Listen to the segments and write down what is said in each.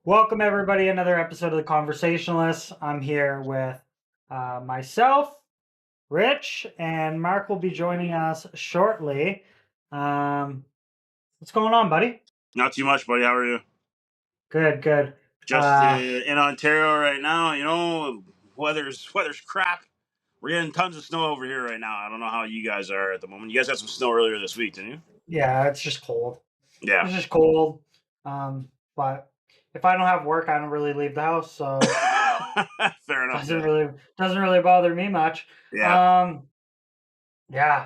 Welcome, everybody, to another episode of the Conversationalist. I'm here with myself, Rich, and Mark will be joining us shortly. What's going on, buddy? Not too much, buddy. How are you? Good. Just in Ontario right now. Weather's crap. We're getting tons of snow over here right now. I don't know how you guys are at the moment. You guys had some snow earlier this week, didn't you? Yeah, it's just cold. Yeah. It's just cold. But if I don't have work, I don't really leave the house, so Fair enough. doesn't really bother me much. Yeah. Yeah,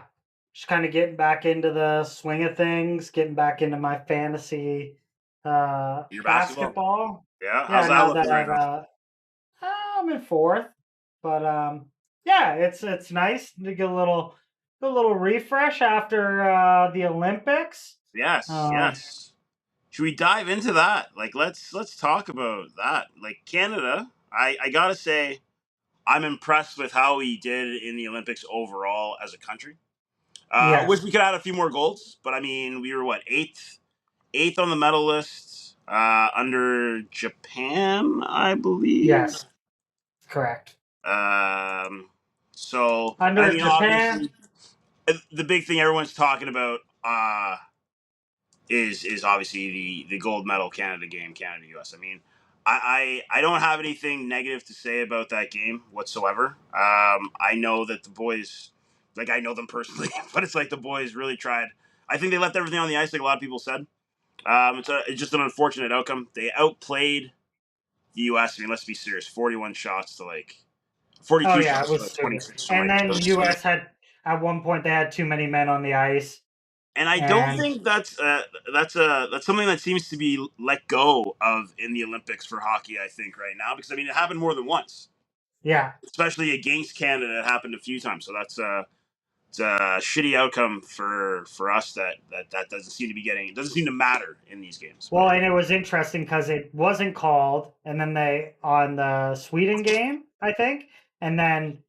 just kind of getting back into the swing of things, getting back into my fantasy Your basketball. Yeah. Yeah, How's that now looking right now? that I'm in fourth, but yeah, it's nice to get a little refresh after the Olympics. Yes. Should we dive into that? Like, let's talk about that. Like Canada, I gotta say, I'm impressed with how we did in the Olympics overall as a country. I wish Yes, we could add a few more golds, but I mean, we were what, eighth on the medal list, under Japan, I believe. yes, correct. Um, so I Under mean, Japan, obviously, the big thing everyone's talking about is obviously the gold medal Canada game, Canada US. I mean, I don't have anything negative to say about that game whatsoever. I know that the boys, like I know them personally, but it's like the boys really tried. I think they left everything on the ice, like a lot of people said. It's just an unfortunate outcome. They outplayed the US. I mean, let's be serious. 41 shots to like oh 42 yeah, it shots was to stupid. 26 to And like. then US had at one point they had too many men on the ice, And I don't and think that's something that seems to be let go of in the Olympics for hockey. I think right now because I mean it happened more than once, yeah. especially against Canada. It happened a few times, so that's it's a shitty outcome for us that doesn't seem to be getting. It doesn't seem to matter in these games. Well, and it was interesting because it wasn't called, and then they on the Sweden game, I think, and then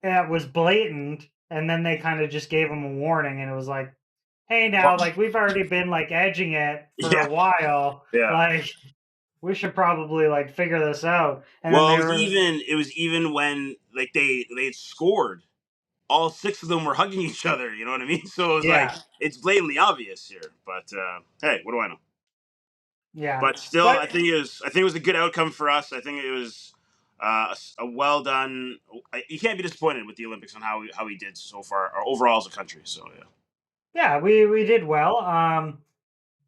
it was blatant, and then they kind of just gave them a warning, and it was like, hey, now, like we've already been like edging it for a Yeah, while, yeah. like we should probably like figure this out. And then Well, they were, it was even when like they had scored, all six of them were hugging each other. You know what I mean? So it was like yeah, it's blatantly obvious here. But hey, what do I know? yeah, But still, but I think it was a good outcome for us. I think it was a well done. You can't be disappointed with the Olympics on how we did so far, or overall as a country. So yeah. yeah, we did well.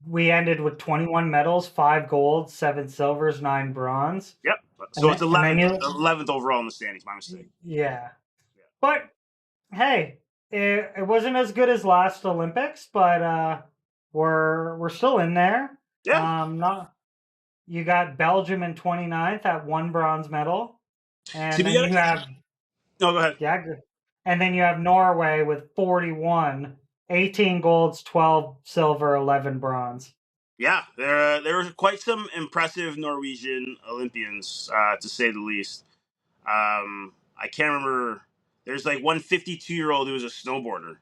We ended with 21 medals, 5 golds, 7 silvers, 9 bronze. Yep. And So it's then you, 11th overall in the standings. My mistake. yeah. Yeah. But hey, it wasn't as good as last Olympics, but we're still in there. Yeah. Not you got Belgium in 29th at 1 bronze medal, See, and we then got. you have No, go ahead. yeah, and then you have Norway with 41, 18 golds, 12 silver, 11 bronze. Yeah, there were quite some impressive Norwegian Olympians, to say the least. I can't remember. There's like one 52-year-old who was a snowboarder.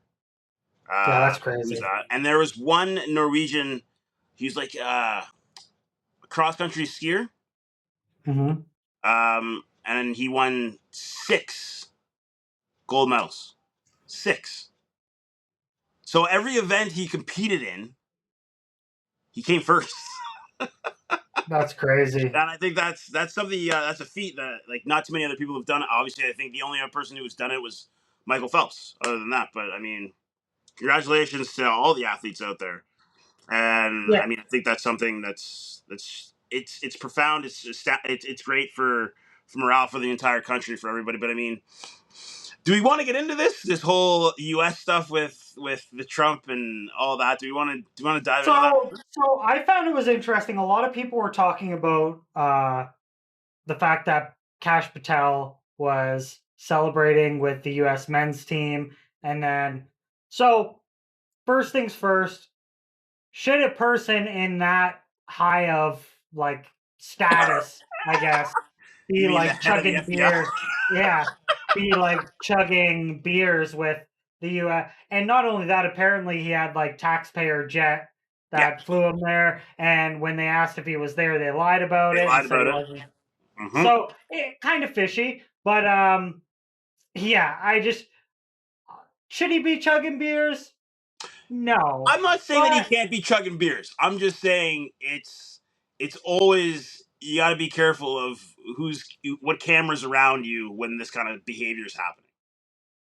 Yeah, that's Who's crazy. that? And there was one Norwegian. He's like a cross country skier. Hmm. And he won 6 gold medals. 6. So every event he competed in, he came first. That's crazy. And I think that's something that's a feat that like not too many other people have done. Obviously, I think the only other person who's done it was Michael Phelps. Other than that, but I mean, congratulations to all the athletes out there. And Yeah. I mean, I think that's something that's it's profound. It's great for morale for the entire country for everybody. But I mean, do we want to get into this whole U.S. stuff with the Trump and all that? Do we want to dive into that? So I found it was interesting. A lot of people were talking about the fact that Kash Patel was celebrating with the U.S. men's team, and then so first things first, should a person in that high of like status, I guess, You be mean the like head of the chugging FBI? beer? Yeah, be like chugging beers with the U.S. And not only that, apparently he had like taxpayer jet Yeah, that flew him there. And when they asked if he was there, they lied about they it and lied said about he it. wasn't. Hmm. So kind of fishy, but yeah, I just should he be chugging beers? No, I'm not saying that he but can't be chugging beers. I'm just saying it's always you got to be careful of who's what cameras around you when this kind of behavior is happening.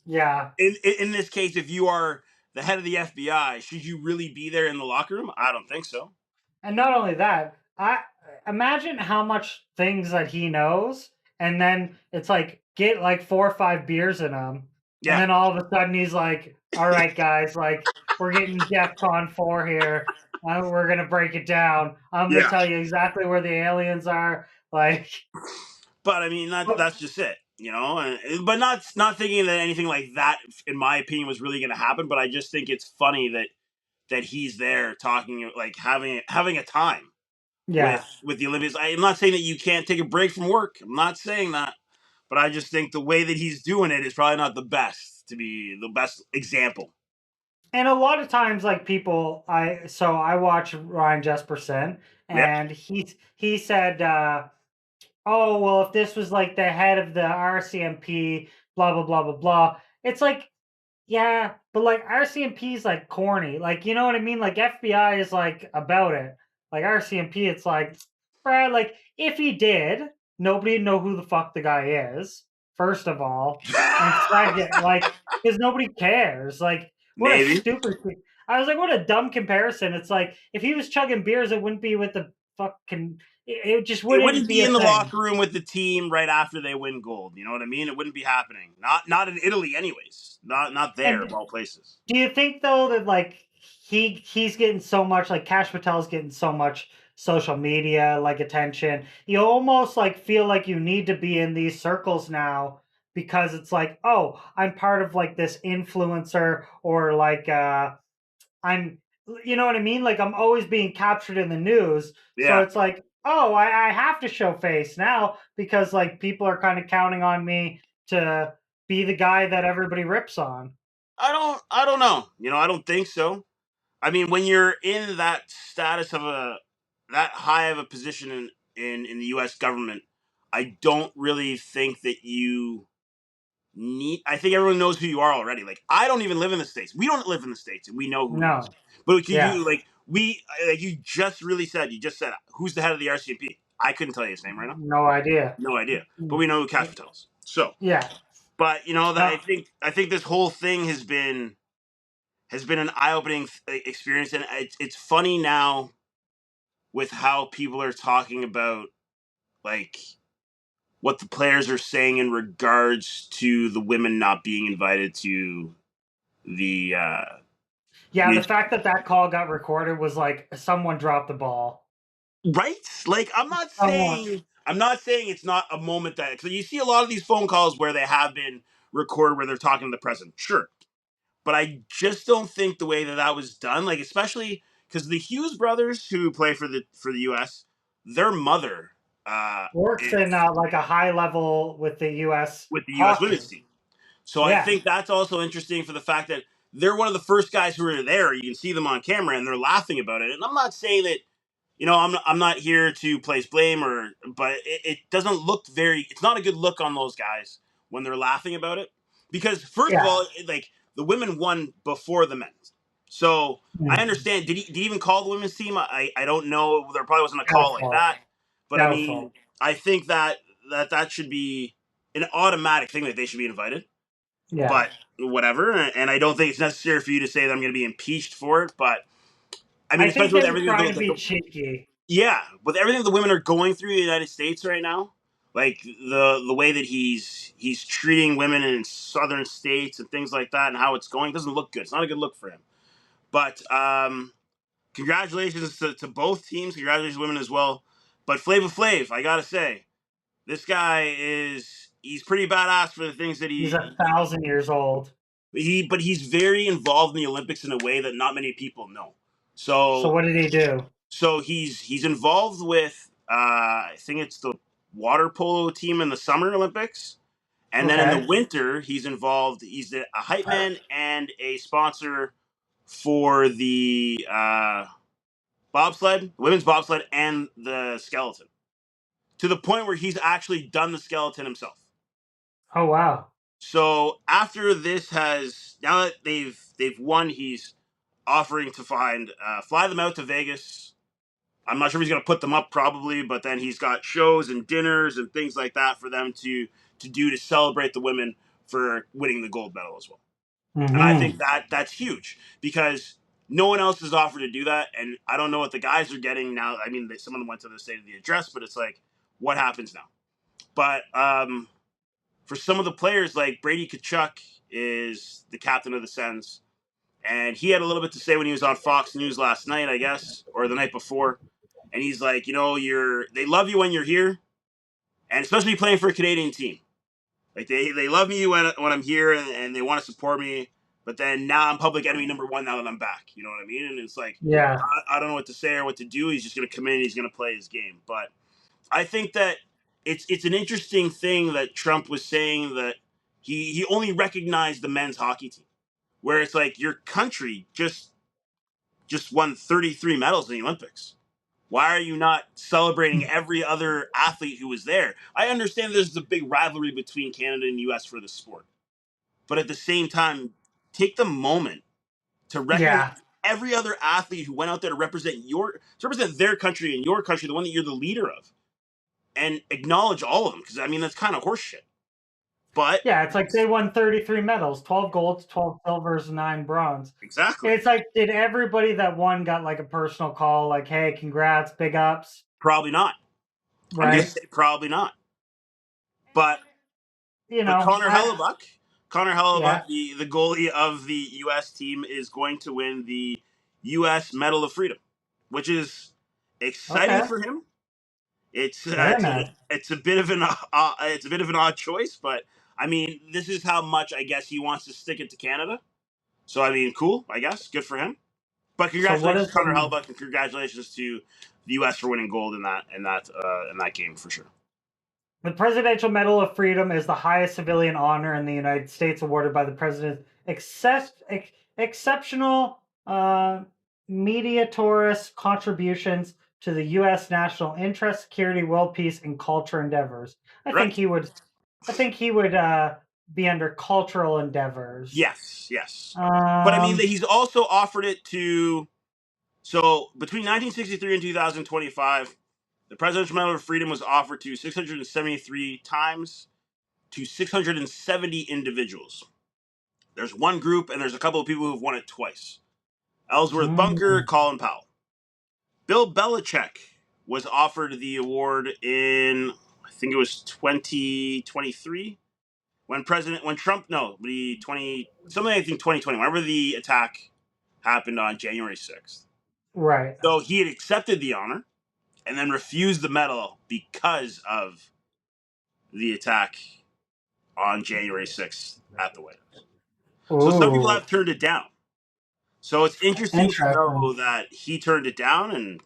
yeah, In this case, if you are the head of the FBI, should you really be there in the locker room? I don't think so. and not only that, I imagine how much things that he knows, and then it's like get like 4 or 5 beers in him, and Yeah, then all of a sudden he's like, "All right, guys, like we're getting DEFCON 4 here. We're gonna break it down. I'm gonna yeah. tell you exactly where the aliens are." Like, But I mean, but- that's just it, you know. But not thinking that anything like that, in my opinion, was really going to happen. But I just think it's funny that he's there talking, like having a time yeah. with the Olympics. I'm not saying that you can't take a break from work. I'm not saying that, but I just think the way that he's doing it is probably not the best to be the best example. And a lot of times, like people, I watch Ryan Jesperson, Yeah, and he said, "Oh well, if this was like the head of the RCMP, blah blah blah blah blah." It's like, yeah, but like RCMP is like corny, like you know what I mean. Like FBI is like about it. Like RCMP, it's like, bruh, like if he did, nobody'd know who the fuck the guy is. First of all, and second, like because nobody cares. Like what a maybe. stupid. I was like, what a dumb comparison. It's like if he was chugging beers, it wouldn't be with the fucking. It just It wouldn't wouldn't be be a in the thing. locker room with the team right after they win gold. You know what I mean? It wouldn't be happening. Not in Italy, anyways. Not there of And all places. do you think though that like he's getting so much like Cash Patel's getting so much social media like attention? You almost like feel like you need to be in these circles now because it's like, oh, I'm part of like this influencer or like I'm you know what I mean? Like I'm always being captured in the news. So Yeah. it's like, oh, I have to show face now because like people are kind of counting on me to be the guy that everybody rips on. I don't know. You know, I don't think so. I mean, when you're in that status of a that high of a position in the US government, I don't really think that you need I think everyone knows who you are already. Like I don't even live in the States. We don't live in the States and we know who he is. No. But can Yeah. you like we like you just said who's the head of the RCMP? I couldn't tell you his name right now. No idea. No idea. But we know who Cash Patel is. So, Yeah. but you know that No. I think this whole thing has been an eye opening experience, and it's funny now with how people are talking about like what the players are saying in regards to the women not being invited to the Yeah, the the fact that that call got recorded was like someone dropped the ball. right. Like Someone. I'm not saying it's not a moment that so you see a lot of these phone calls where they have been recorded where they're talking to the president. Sure, but I just don't think the way that that was done, like especially because the Hughes brothers who play for the U.S., their mother Works in is like a high level with the U.S. with the U.S. women's hockey. team. So I Yeah. think that's also interesting for the fact that they're one of the first guys who are there. You can see them on camera and they're laughing about it. And I'm not saying that you know I'm not here to place blame or but it doesn't look very. It's not a good look on those guys when they're laughing about it because first of Yeah. all, like the women won before the men. So I Mm. understand. Did he even call the women's team? I don't know. There probably wasn't a call like Doubtful. that. But I mean, Doubtful. I think that should be an automatic thing that they should be invited. Yeah. But whatever. And I don't think it's necessary for you to say that I'm going to be impeached for it. But I mean, I think especially they with were everything trying to be cheeky. yeah, with everything the women are going through in the United States right now, like the way that he's treating women in southern states and things like that, and how it's going doesn't look good. It's not a good look for him. But congratulations to both teams. Congratulations to women as well. But Flava Flav, I gotta say, this guy he's pretty badass for the things that He's 1,000 years old. but he's very involved in the Olympics in a way that not many people know. So So what did he do? he's involved with I think it's the water polo team in the Summer Olympics, and then in the Okay. winter he's involved. He's a hype man and a sponsor for the bobsled, women's bobsled, and the skeleton, to the point where he's actually done the skeleton himself. Oh wow. So after this has now that they've won, he's offering to fly them out to Vegas. I'm not sure if he's going to put them up, probably, but then he's got shows and dinners and things like that for them to do to celebrate the women for winning the gold medal as well. And I think Mm-hmm. that that's huge because no one else has offered to do that, and I don't know what the guys are getting now. I mean, some of them went to the State of the Address, but it's like, what happens now? But for some of the players, like Brady Tkachuk is the captain of the Sens, and he had a little bit to say when he was on Fox News last night, I guess, or the night before. And he's like, they love you when you're here, and especially playing for a Canadian team. Like they love me when I'm here, and they want to support me. But then now I'm public enemy number one now that I'm back. You know what I mean? And it's like Yeah. I don't know what to say or what to do. He's just going to come in and he's going to play his game. But I think that it's an interesting thing that Trump was saying that he only recognized the men's hockey team, where it's like your country just won 33 medals in the Olympics. Why are you not celebrating every other athlete who was there? I understand there's a big rivalry between Canada and US for the sport. But at the same time, take the moment to recognize Yeah. every other athlete who went out there to represent their country and your country, the one that you're the leader of, and acknowledge all of them. Because I mean, that's kind of horseshit. But Yeah, it's like they won 33 medals, 12 golds, 12 silvers, 9 bronze. exactly, It's like, did everybody that won got like a personal call, like, hey, congrats, big ups, probably not. I'm gonna right? say probably not. But You but know, Connor yeah, Hellebuck, the goalie of the U.S. team, is going to win the U.S. Medal of Freedom, which is exciting okay, for him. very nice. It's a bit of an odd choice, but I mean, this is how much I guess he wants to stick it to Canada. So I mean, cool. I guess good for him. But So what congratulations, is Connor the Hellebuck, and congratulations to the U.S. for winning gold in that game for sure. The Presidential Medal of Freedom is the highest civilian honor in the United States, awarded by the president's exceptional mediatorious contributions to the U.S. national interest, security, world peace, and culture endeavors. I think Correct. he would. I think he would be under cultural endeavors. Yes, yes. But I mean, Um. he's also offered it to. So between 1963 and 2025, the Presidential Medal of Freedom was offered to 673 times to 670 individuals. There's one group, and there's a couple of people who've won it twice. Ellsworth Bunker, mm, Colin Powell. Bill Belichick was offered the award in, I think it was 2023, when Trump, no, the 20, something I think 2020, whenever the attack happened on January 6th. right. So he had accepted the honor and then refused the medal because of the attack on January 6th at the White House. So some people Ooh, have turned it down. So it's interesting to interesting. know that he turned it down,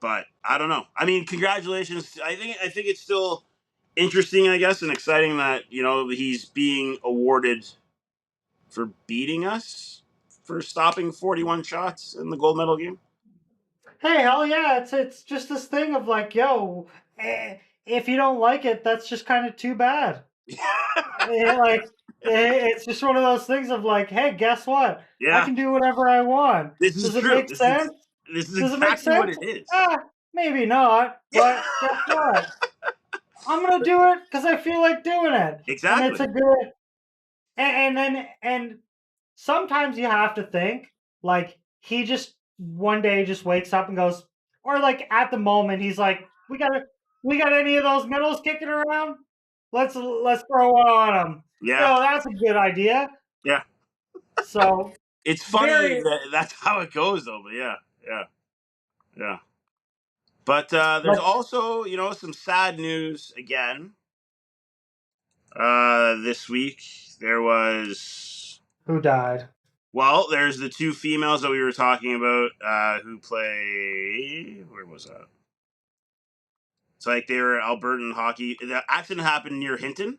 but I don't know. I mean, congratulations. I think it's still interesting, I guess, and exciting that he's being awarded for beating us for stopping 41 shots in the gold medal game. Hey, hell yeah! It's just this thing of like, yo, if you don't like it, that's just kind of too bad. Like, it's just one of those things of like, hey, guess what? I Yeah, can do whatever I want. this is Does it true. make sense? This is Does it make exactly what sense? it is. Ah, maybe not. Yeah, But guess what? I'm gonna do it because I feel like doing it, and it's exactly. a good. And sometimes you have to think like he just one day just wakes up and goes, or like at the moment he's like, we got any of those medals kicking around? Let's throw one on them. Yeah, That's a good idea. yeah. So It's funny very that that's how it goes, though. But yeah, yeah, yeah. But there's like also, some sad news again. This week there was, who died? there's the two females that we were talking about who play. Where was that? It's like they were Albertan hockey. The accident happened near Hinton.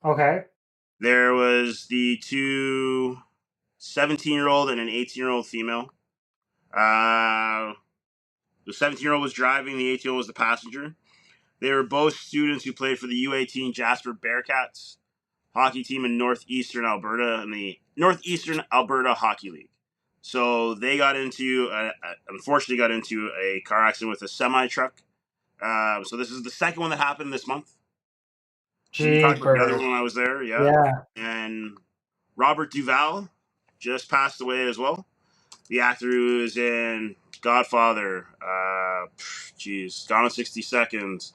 Okay. There was the two 17-year-old and an 18-year-old female. The 17-year-old was driving, the 18-year-old was the passenger. They were both students who played for the U18 Jasper Bearcats hockey team in northeastern Alberta in the Northeastern Alberta Hockey League. So they unfortunately got into a car accident with a semi truck. So this is the second one that happened this month. So you talked about the other Jeepers. one when I was there, yeah. Yeah. And Robert Duvall just passed away as well. The actor who is in Godfather, Gone in 60 Seconds,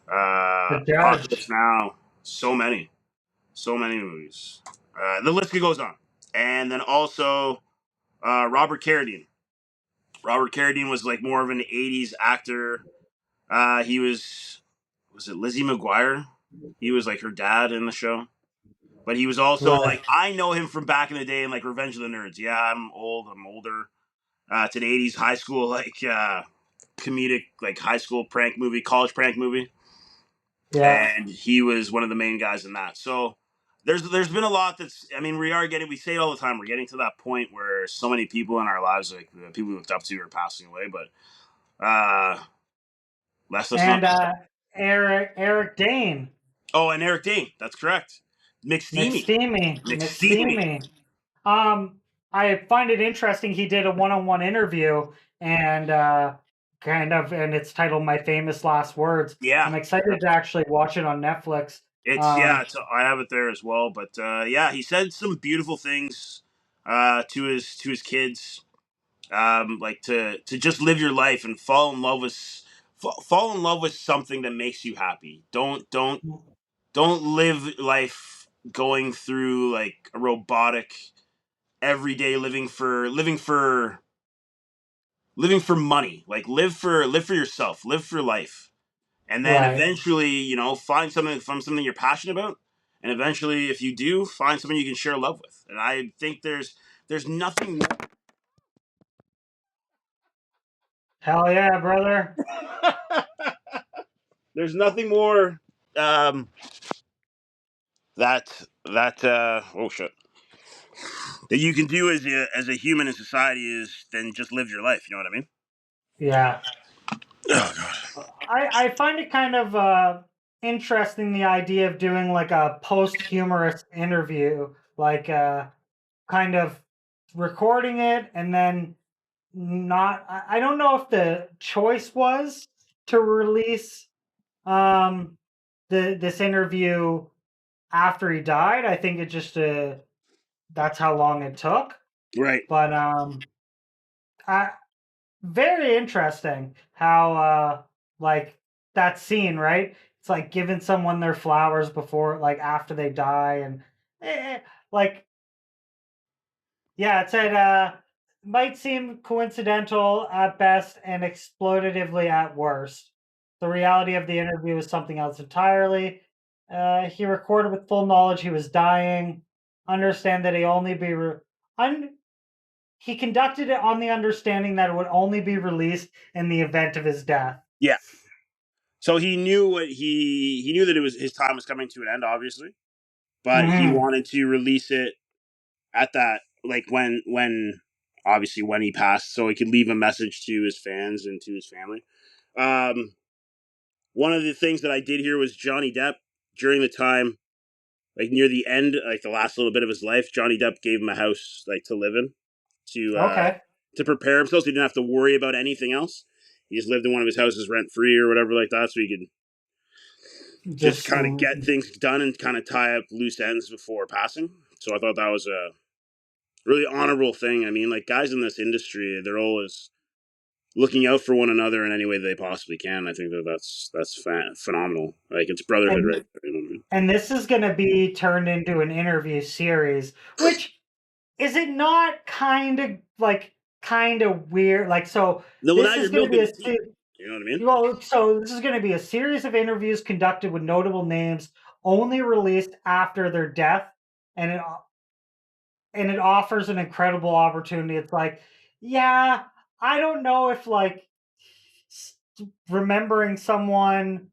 The Apocalypse judge. Now, so many movies. The list goes on. And then also Robert Carradine. Robert Carradine was like more of an 80s actor. He was it Lizzie McGuire? He was like her dad in the show. But he was also Right. like, I know him from back in the day in like Revenge of the Nerds. Yeah, I'm older. It's an 80s high school, like, comedic, like high school prank movie, college prank movie. Yeah. And he was one of the main guys in that. So there's been a lot we say it all the time, we're getting to that point where so many people in our lives, like the people we looked up to, are passing away. But let's not. And Eric Dane. Oh, and Eric Dane, that's correct. McSteamy. McSteamy. McSteamy. I find it interesting. He did a one-on-one interview, and and it's titled "My Famous Last Words." Yeah. I'm excited to actually watch it on Netflix. I have it there as well. But yeah, he said some beautiful things to his kids, like to just live your life and fall in love with something that makes you happy. Don't live life going through like a robotic everyday living for money. Like live for yourself, live for life, and then Right. eventually, find something you're passionate about, and eventually, if you do, find something you can share love with. And I think there's nothing Hell yeah, brother. there's nothing more um, oh shit, that you can do as a human in society is then just live your life. You know what I mean? Yeah. Oh god. I find it kind of interesting, the idea of doing like a post-humorous interview, like kind of recording it and then not. I don't know if the choice was to release um this interview after he died. I think it just that's how long it took. Right. But I very interesting how like that scene, right? It's like giving someone their flowers before, like after they die, and like yeah, it said might seem coincidental at best and exploitatively at worst. The reality of the interview is something else entirely. He recorded with full knowledge he was dying. Understand that he only be he conducted it on the understanding that it would only be released in the event of his death. Yeah. So he knew he knew that his time was coming to an end, obviously, but he Hmm. wanted to release it at that, like when obviously when he passed, so he could leave a message to his fans and to his family. Um, One of the things that I did hear was Johnny Depp during the time, like near the end, like the last little bit of his life, Johnny Depp gave him a house like to live in to uh, Okay. to prepare himself, so he didn't have to worry about anything else. He just lived in one of his houses rent free or whatever like that, so he could just Just kind of get things done and kind of tie up loose ends before passing. So I thought that was a really honorable thing. I mean, like guys in this industry, they're always looking out for one another in any way they possibly can. I think that's phenomenal. Like it's brotherhood, and right there, you know what I mean? and this is going to be turned into an interview series, which is it not kind of weird? Like, so No, well, now this is you're going to be milking a the team. You know what I mean? well, so this is going to be a series of interviews conducted with notable names, only released after their death, and it offers an incredible opportunity. It's like, yeah, I don't know if like remembering someone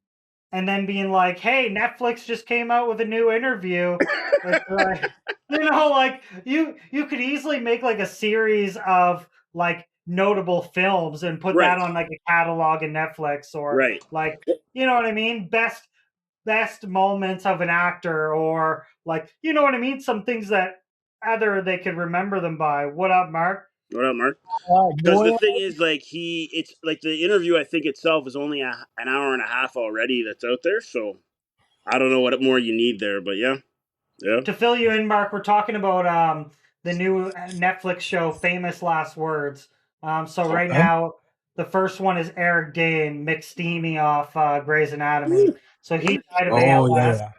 and then being like, "Hey, Netflix just came out with a new interview." It's like, like you could easily make like a series of like notable films and put that Right. on like a catalog in Netflix, or Right. like, you know what I mean? Best moments of an actor, or like, you know what I mean? Some things that either they could remember them by. What up, Mark? What up, Mark? Because the Boy, thing is, like, it's like the interview. I think itself is only an hour and a half already that's out there. So I don't know what more you need there, but yeah, yeah. To fill you in, Mark, we're talking about the new Netflix show, Famous Last Words. So right okay. now, the first one is Eric Dane, McSteamy off Grey's Anatomy. Woo. So he died of Oh yeah, ALS. yeah.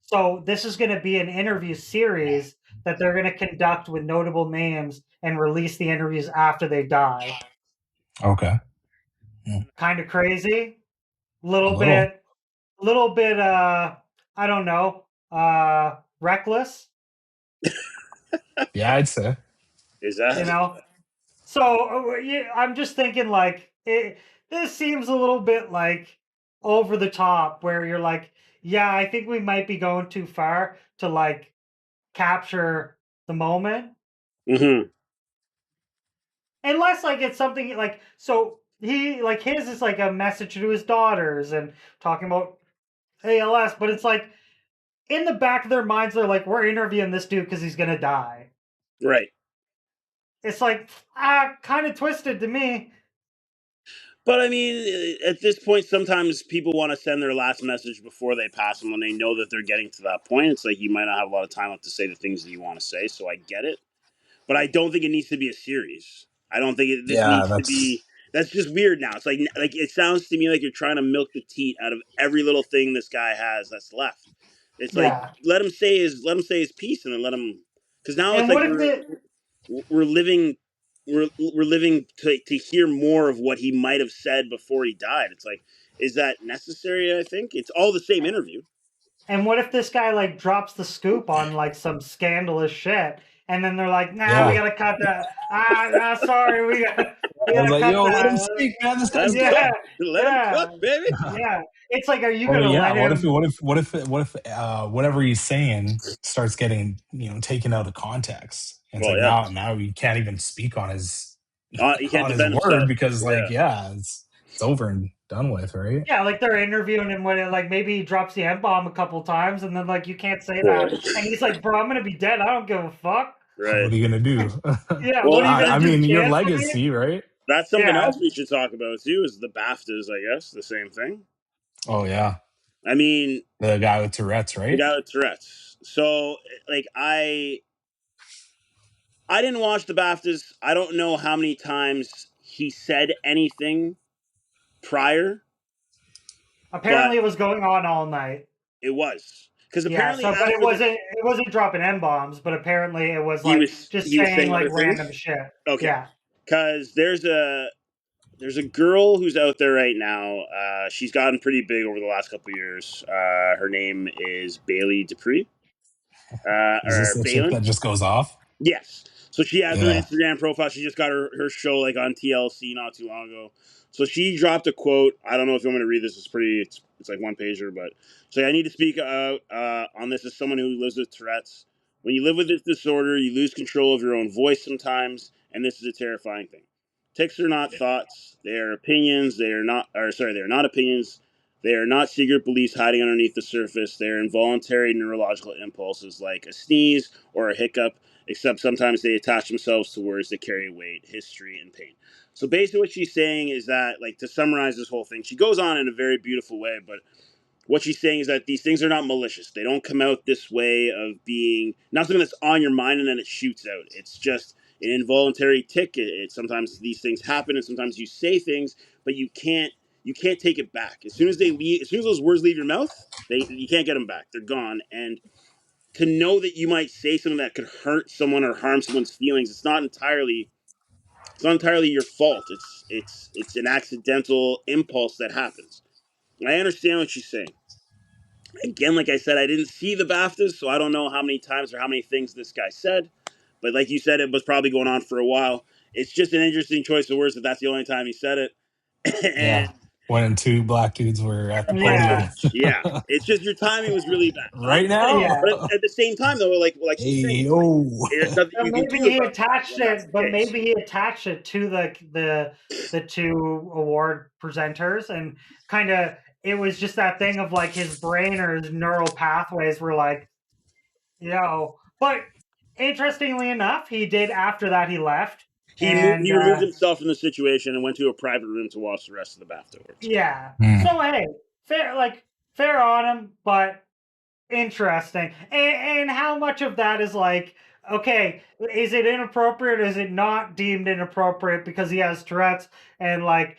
So this is going to be an interview series that they're going to conduct with notable names and release the interviews after they die. Okay. Kind of crazy, A little little. bit, little bit. I don't know, reckless. Yeah, I'd say. Is You that? know. So yeah, I'm just thinking like this seems a little bit like over the top, where you're like, yeah, I think we might be going too far to like capture the moment. Mm-hmm. Unless like it's something like, so he like his is like a message to his daughters and talking about ALS, but it's like in the back of their minds they're like, we're interviewing this dude because he's gonna die. Right. It's like kind of twisted to me. But I mean, at this point, sometimes people want to send their last message before they pass them when they know that they're getting to that point. It's like you might not have a lot of time left to say the things that you want to say, so I get it. But I don't think it needs to be a series. I don't think this Yeah, needs to that's be. That's just weird now. It's like it sounds to me like you're trying to milk the teat out of every little thing this guy has that's left. It's like Yeah. let him say his piece and then let him, because now it's And like what if the we're living we're living to hear more of what he might have said before he died. It's like, is that necessary? I think it's all the same interview. And what if this guy like drops the scoop on like some scandalous shit, and then they're like, "Nah, we yeah. gotta cut that. Sorry, we I was gotta like, cut yo, let him that." speak, man. This Let guy's him good. Yeah, cook. Let him yeah, cook, baby. yeah. It's like, are you Or gonna yeah, let what if him? whatever he's saying starts getting, taken out of context. And it's Well, like yeah. now he can't even speak on his He can't on his defend word himself. because Yeah. like, yeah, it's over and done with, right? Yeah, like they're interviewing him when like maybe he drops the F bomb a couple times, and then like you can't say that, Right. and he's like, "Bro, I'm gonna be dead. I don't give a fuck." What Right. are you gonna do? Yeah, what Well, are you I gonna do? mean, your Cancel me? legacy, right? that's something Yeah, else we should talk about too. Is the BAFTAs? I guess the same thing. Oh yeah, I mean, the guy with Tourette's, the right? guy with Tourette's. So, like, I didn't watch the BAFTAs. I don't know how many times he said anything prior, but apparently it was going on all night. it was because Yeah, apparently so but it after the wasn't dropping M bombs, but apparently it was like just he was saying saying like other random things. shit. Okay, Yeah. because there's a girl who's out there right now. She's gotten pretty big over the last couple of years. Her name is Bailey Dupree, Is this or the chick Balin. that just goes off? Yes. So she has her Yeah. Instagram profile. She just got her show like on TLC not too long ago. So she dropped a quote. I don't know if you want me to read this. It's like one pager, but so I need to speak out on this as someone who lives with Tourette's. When you live with this disorder, you lose control of your own voice sometimes, and this is a terrifying thing. Tics are not thoughts; they are opinions. They are not opinions. They are not secret beliefs hiding underneath the surface. They are involuntary neurological impulses like a sneeze or a hiccup, except sometimes they attach themselves to words that carry weight, history, and pain. So basically, what she's saying is that, like, to summarize this whole thing, she goes on in a very beautiful way, but what she's saying is that these things are not malicious. They don't come out this way of being not something that's on your mind and then it shoots out. It's just an involuntary tick. Sometimes these things happen, and sometimes you say things, but you can't take it back. As soon as as soon as those words leave your mouth, you can't get them back. They're gone, and to know that you might say something that could hurt someone or harm someone's feelings, it's not entirely your fault. It's an accidental impulse that happens. I understand what she's saying. Again, like I said, I didn't see the BAFTAs, so I don't know how many times or how many things this guy said. But like you said, it was probably going on for a while. It's just an interesting choice of words that that's the only time he said it. And Yeah. when two black dudes were at the Pretty podium. Yeah. much, yeah. It's just your timing was really bad. And Right I'm saying, now? Yeah. but at the same time, though, like she's saying, Hey, it's like yo. there's nothing But you can maybe do he about that attached when that's it. the But case. maybe he attached it to the two award presenters, and kind of it was just that thing of like his brain or his neural pathways were like, But interestingly enough, he did after that. He left, and He removed himself from the situation and went to a private room to watch the rest of the BAFTA awards. yeah. Hmm. So hey, fair on him, but interesting. And how much of that is like, okay, is it inappropriate? Is it not deemed inappropriate because he has Tourette's? And like,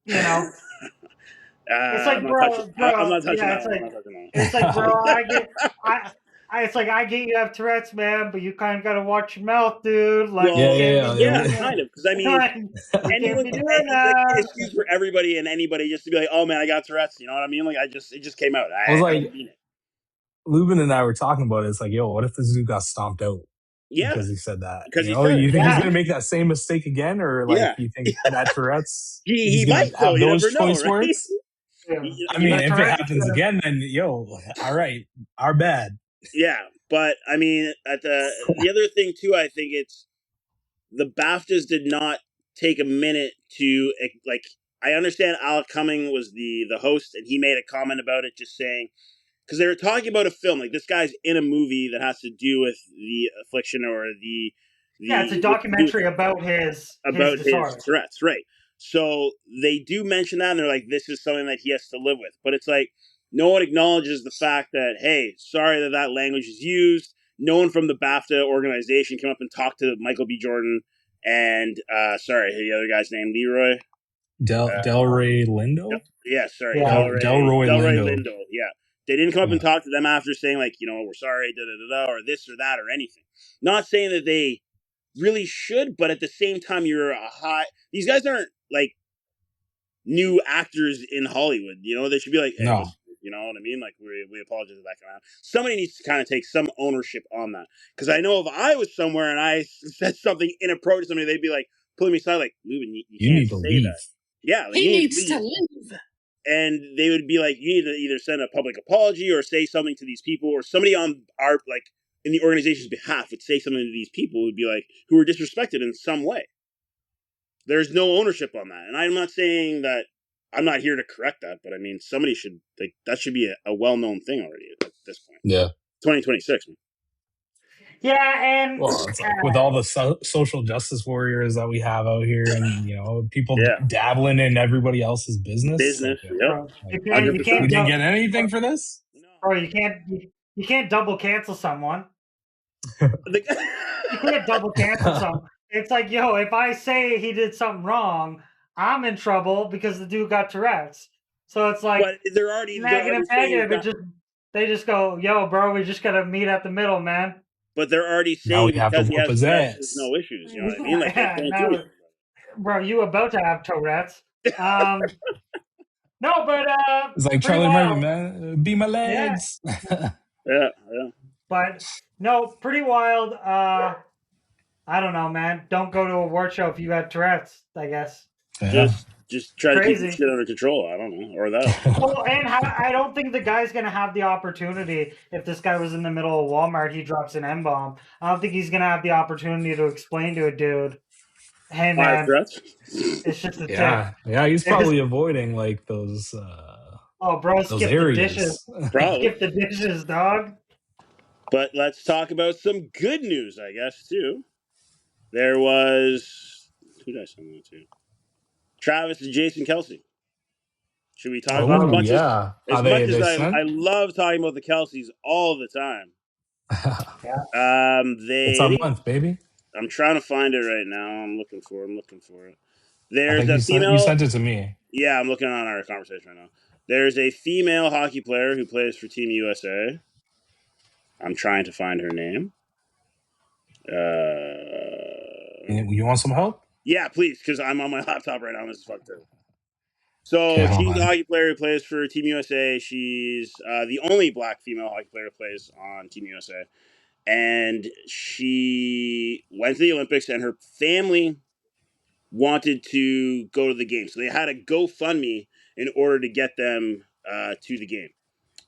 you know, it's like, I'm not touching. I'm not touching yeah, that one. I'm not touching it's like, bro, that one. it's like I get you have Tourette's, man, but you kind of got to watch your mouth, dude. Like, you Yeah, Well, can't be yeah, doing yeah. kind of. Because I that. mean, Like, you can't anyone, be doing it's like an that. excuse for everybody and anybody just to be like, "Oh man, I got Tourette's." You know what I mean? Like it just came out. I was I don't like, mean it. Lubin and I were talking about it. It's like, yo, what if this dude got stomped out Yeah, because he said that? because You he know, said it. you think he's Yeah. gonna make that same mistake again, or like Yeah, you think that Tourette's he he's gonna might though. have You those never know, choice right? words? Yeah. I You mean, might. The if it Tourette's happens again, then yo, all right, our bad. Yeah, but I mean, at the other thing too, I think it's the BAFTAs did not take a minute to like. I understand Alec Cumming was the host, and he made a comment about it, just saying because they were talking about a film like this guy's in a movie that has to do with the affliction or Yeah, it's a to do with documentary about his about his disorder. Tourette's, right? So they do mention that, and they're like, "This is something that he has to live with." But it's like no one acknowledges the fact that, hey, sorry that that language is used. No one from the BAFTA organization came up and talked to Michael B. Jordan and sorry, the other guy's name, Leroy. Delray Lindo, Yeah, sorry, Yeah. Delroy Delroy Lindo. Lindo. Yeah, they didn't come up and Yeah. talk to them after saying like, we're sorry, da da da da, or this or that or anything. Not saying that they really should, but at the same time, you're a high. These guys aren't like new actors in Hollywood. They should be like, hey, No, listen, you know what I mean? Like, we apologize for that kind of. Somebody needs to kind of take some ownership on that, because I know if I was somewhere and I said something inappropriate to somebody, they'd be like pulling me aside, like, Lubin, you you can't need to say leave. that. Yeah, like He you need to needs to leave. leave. And they would be like, you need to either send a public apology or say something to these people, or somebody on our like in the organization's behalf would say something to these people who'd be like who were disrespected in some way. There's no ownership on that, and I'm not saying that I'm not here to correct that, but I mean somebody should like that should be a well known thing already at this point. Yeah. 2026. Yeah, and Well, it's like with all the social justice warriors that we have out here, and people Yeah, dabbling in everybody else's business. Like, business. yo, Yep, bro, like you 100%. we can't didn't get anything bro, for this. No, you can't double cancel someone. The- You can't double cancel someone. It's like, if I say he did something wrong, I'm in trouble because the dude got Tourette's. So it's like but they're already saying negative. that. They just go, yo, bro, we just gotta meet at the middle, man. But they're already Now saying we have to because he whoop has his Tourette's, there's ass. no issues. You know what I mean? Yeah, Like they yeah. can't do Now, anything. bro, you about to have Tourette's. No, but It's like pretty Charlie Murphy, wild. man. Be my Yeah, legs. Yeah, yeah. but no, pretty wild. I don't know, man. Don't go to a award show if you got Tourette's, I guess. Yeah. Just try to keep your Crazy. shit under control. I don't know, or that. Well, and I don't think the guy's gonna have the opportunity. If this guy was in the middle of Walmart, he drops an M bomb. I don't think he's gonna have the opportunity to explain to a dude, "Hey, Five man, threats. it's just a tip." Yeah. He's It's, probably avoiding like oh, bro, those skip the dishes. areas. Probably. Skip the dishes, dog. But let's talk about some good news, I guess, too. There was who did I send that to? Travis and Jason Kelsey. Should we talk about Oh yeah. as How much as they I sent? love talking about the Kelseys all the time? Yeah. It's a They month, baby. I'm trying to find it right now. I'm looking for it. I There's think a you female. sent it to me. Yeah, I'm looking on our conversation right now. There's a female hockey player who plays for Team USA. I'm trying to find her name. You want some help? Yeah, please, because I'm on my laptop right now. This is fucked up. So Okay, hold she's a on. hockey player who plays for Team USA. She's the only black female hockey player who plays on Team USA. And she went to the Olympics, and her family wanted to go to the game. So they had a GoFundMe in order to get them to the game.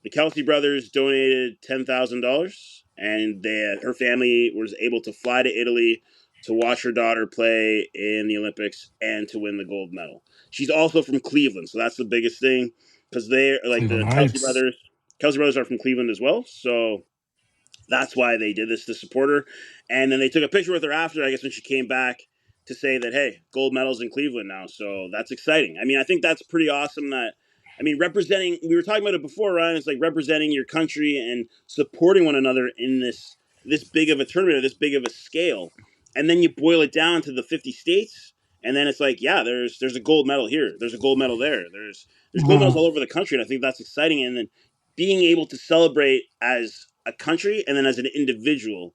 The Kelsey brothers donated $10,000, and her family was able to fly to Italy to watch her daughter play in the Olympics and to win the gold medal. She's also from Cleveland, so that's the biggest thing because they're like Cleveland the Kelsey Heights. brothers. Kelsey brothers are from Cleveland as well, so that's why they did this to support her. And then they took a picture with her after, I guess, when she came back to say that, hey, gold medals in Cleveland now. So that's exciting. I mean, I think that's pretty awesome that, I mean, representing, we were talking about it before, Ryan, it's like representing your country and supporting one another in this big of a tournament or this big of a scale. And then you boil it down to the 50 states. And then it's like, yeah, there's a gold medal here. There's a gold medal there. There's gold medals Mhm. all over the country. And I think that's exciting. And then being able to celebrate as a country and then as an individual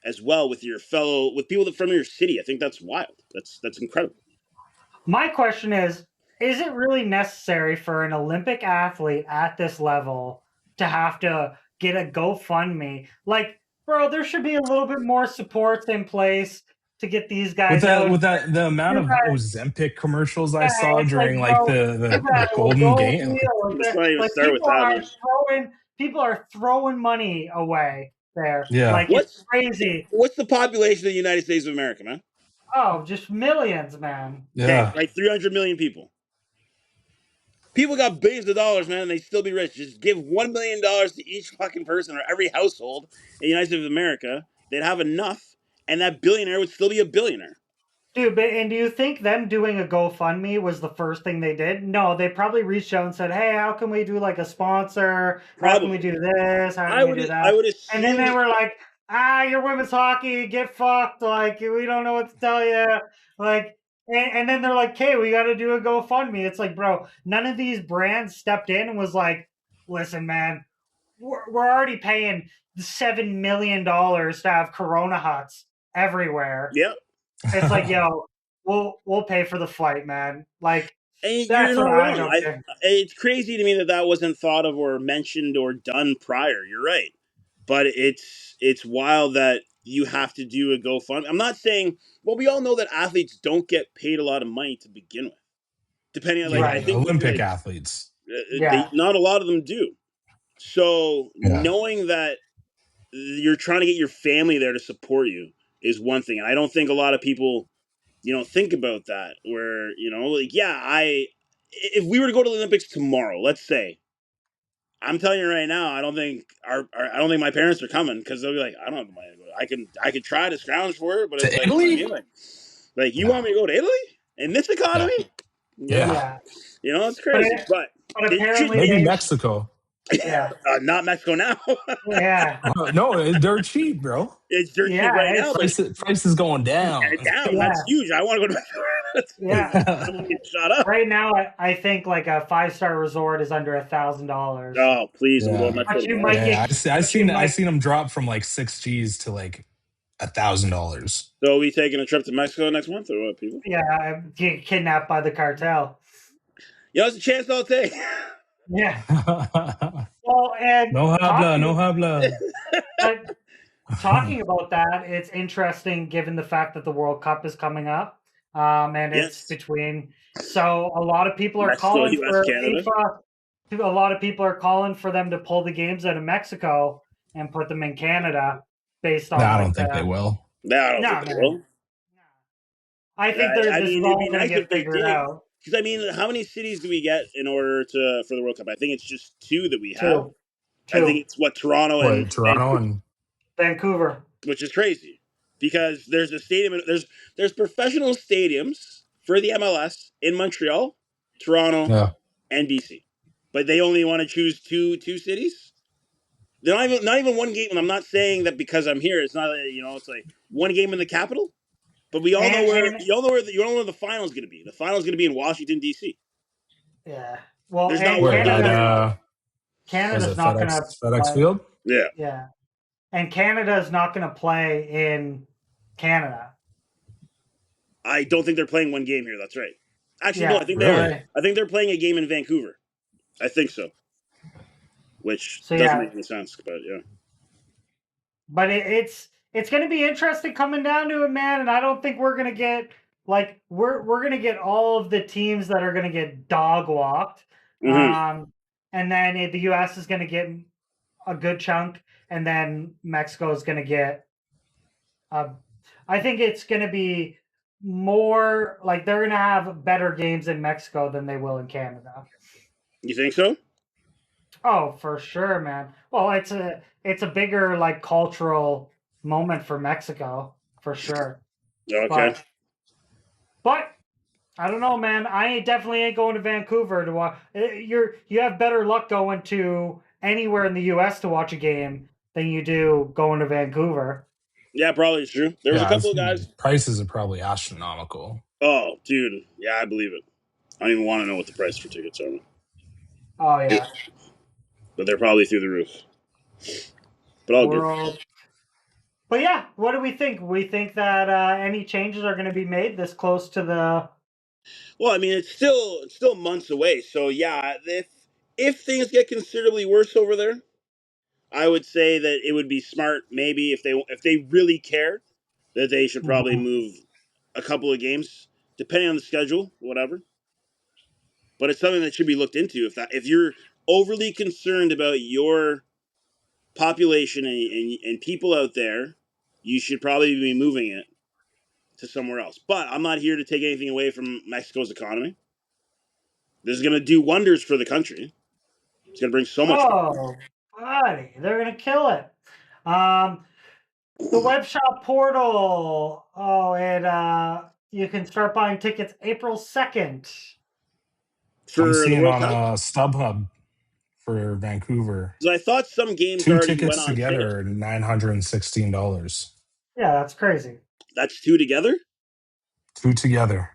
as well with your fellow with people that from your city. I think that's wild. That's incredible. My question is it really necessary for an Olympic athlete at this level to have to get a GoFundMe? Like, bro, there should be a little bit more supports in place to get these guys out. With that the amount You of got, Ozempic commercials I yeah, saw it's like, during like bro, you got the a Golden gold Game. wheel. Let's not even Like start with that, man. people are throwing money away there. Yeah. Like it's What's crazy. what's the population of the United States of America, man? Oh, just millions, man. Okay, Yeah. like 300 million people. People got billions of dollars, man, and they still be rich. Just give $1 million to each fucking person or every household in the United States of America. They'd have enough, and that billionaire would still be a billionaire. Dude, but and do you think them doing a GoFundMe was the first thing they did? No, they probably reached out and said, "Hey, how can we do like a sponsor? How can we Probably. do this? How can I we would do I that?" would And then they assume. were like, your women's hockey, get fucked. Like, we don't know what to tell you. Like, and then they're like, okay, we got to do a GoFundMe. It's like, bro, none of these brands stepped in and was like, listen, man, we're already paying $7 million to have Corona huts everywhere. Yep. It's like, yo, we'll pay for the flight, man. Like, And you're that's what not I wrong. don't get. It's crazy to me that that wasn't thought of or mentioned or done prior. You're right, but it's wild that you have to do a GoFundMe. I'm not saying. Well, we all know that athletes don't get paid a lot of money to begin with. Depending on, like, I Right. think Olympic like athletes. they Yeah. not a lot of them do. So Yeah. knowing that you're trying to get your family there to support you is one thing, and I don't think a lot of people think about that where like, yeah, I if we were to go to the Olympics tomorrow, let's say, I'm telling you right now, I don't think I don't think my parents are coming because they'll be like, I don't have the money to go. I could try to scrounge for it, but it's To like, you know what I Italy? mean, like you No. want me to go to Italy in this Yeah. economy? Yeah, Yeah. Yeah. it's But crazy, but but it should apparently Maybe they Mexico. yeah. not Mexico now. Yeah. No, they're cheap, bro. It's dirt cheap Yeah. right now, It's but Price is going down. down. That's yeah. huge. I want to go to Mexico. That's huge. Yeah. I don't want to get shot up. Right now I think like a 5-star resort is under $1,000. Oh, please, I'm going to Yeah. Mexico But you tomorrow. might get Yeah. I but you I might seen them drop from like 6 G's to like $1,000. So, are we taking a trip to Mexico next month or what, people? get kidnapped by the cartel. It's a chance I'll take. Yeah. Well, and No habla, no talking habla. but talking about that, it's interesting given the fact that the World Cup is coming up, and it's Yes. between. So a lot of people are Mexico, calling U.S., for Canada. FIFA. A lot of people are calling for them to pull the games out of Mexico and put them in Canada, based No, on I like don't think they the. will. No, I don't No, think they man. will. I think I this is mean, it'd all be going to nice if get they figured did. out. Because, I mean, how many cities do we get in order for the World Cup? I think it's just two that we have. Two, I think two, it's Toronto and What, Toronto Vancouver, and Vancouver. which is crazy. Because there's a stadium, there's professional stadiums for the MLS in Montreal, Toronto, yeah. and BC. But they only want to choose two cities. They're not even one game. And I'm not saying that because I'm here. It's not it's like one game in the capital. But we all know where And you all know where the final's going to be. The final's going to be in Washington D.C. yeah, well, There's not and one. Where Not at one in Ottawa. was Canada's it not going to FedEx play. Field? Yeah, Yeah, and Canada is not going to play in Canada. I don't think they're playing one game here. That's right. Actually, no. I Yeah, think they are. Really? they're I think they're playing a game in Vancouver. I think so. Which so doesn't yeah, make any sense, but yeah. but it's going to be interesting coming down to it, man. And I don't think we're going to get like we're gonna get all of the teams that are gonna get dog walked, Mm-hmm. and then the U.S. is gonna get a good chunk, and then Mexico is gonna get. Uh, I think it's gonna be more like they're gonna have better games in Mexico than they will in Canada. You think so? Oh, for sure, man. Well, it's a bigger like cultural moment for Mexico for sure. Okay. But but I don't know, man. I definitely ain't going to Vancouver to watch. You have better luck going to anywhere in the U.S. to watch a game than you do going to Vancouver. Yeah, probably it's true. There was a Yeah, couple of guys. prices are probably astronomical. Oh, dude. Yeah, I believe it. I don't even want to know what the price for tickets are. Oh yeah, But they're probably through the roof. But all good. world. But yeah, what do we think? We think that any changes are going to be made this close to the. Well, I mean, it's still months away. So yeah, if things get considerably worse over there, I would say that it would be smart, maybe if they really care, that they should probably Mhm. move a couple of games, depending on the schedule, whatever. But it's something that should be looked into. If you're overly concerned about your population and people out there, you should probably be moving it to somewhere else. But I'm not here to take anything away from Mexico's economy. This is going to do wonders for the country. It's going to bring so much money. Oh, buddy, they're going to kill it. Um, the web shop portal. Oh, and you can start buying tickets April 2nd. I'm For the seeing World on Cup. StubHub for Vancouver, So I thought some games two already went tickets on sale. together, $916. Yeah, that's crazy. That's two together. Two together.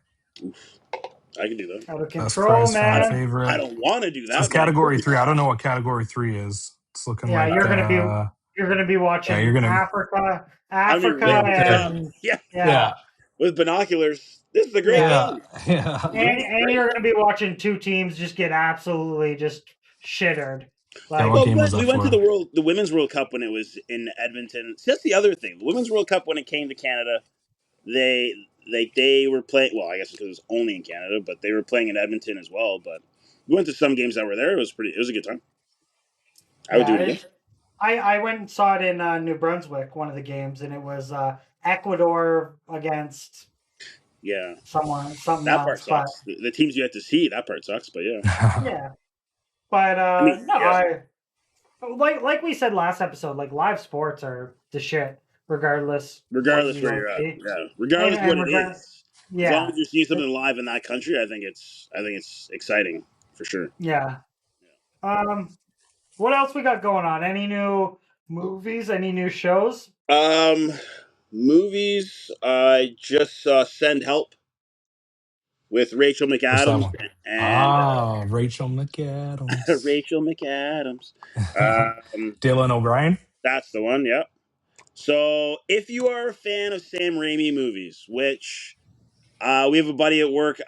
I can do that. Out of Best control, price, fan man. I favorite. don't want to do It says that, but I category could. three. I don't know what category three is. It's looking Yeah, like you're gonna be yeah, you're watching gonna I'm gonna be Africa, looking it yeah, up. and Yeah, yeah, yeah, with binoculars. This is a great yeah, yeah, game. yeah. This is and great. you're gonna be watching two teams just get absolutely just shittered. Yeah, what Like, Well, game was that we went to for? the Women's World Cup when it was in Edmonton. See, that's the other thing. The Women's World Cup when it came to Canada, they they were playing. Well, I guess because it was only in Canada, but they were playing in Edmonton as well. But we went to some games that were there. It was pretty. It was a good time. I would do yeah, it again. I went and saw it in New Brunswick, one of the games, and it was Ecuador against Yeah, something that part else. But sucks. The teams you have to see, that part sucks. But yeah, yeah, but I mean, no, yeah. I like we said last episode, like live sports are the shit, regardless what Regardless you where go you're at, see, yeah. Regardless what and it regard, is, as long yeah, as you're seeing something live in that country, I think it's exciting for sure. yeah. Um, what else we got going on? Any new movies? Any new shows? Um, movies. I just saw Send Help with Rachel What's that McAdams one? and Ah, Rachel McAdams. Rachel McAdams. Um, Dylan O'Brien. that's the one. Yep. So if you are a fan of Sam Raimi movies, which we have a buddy at work.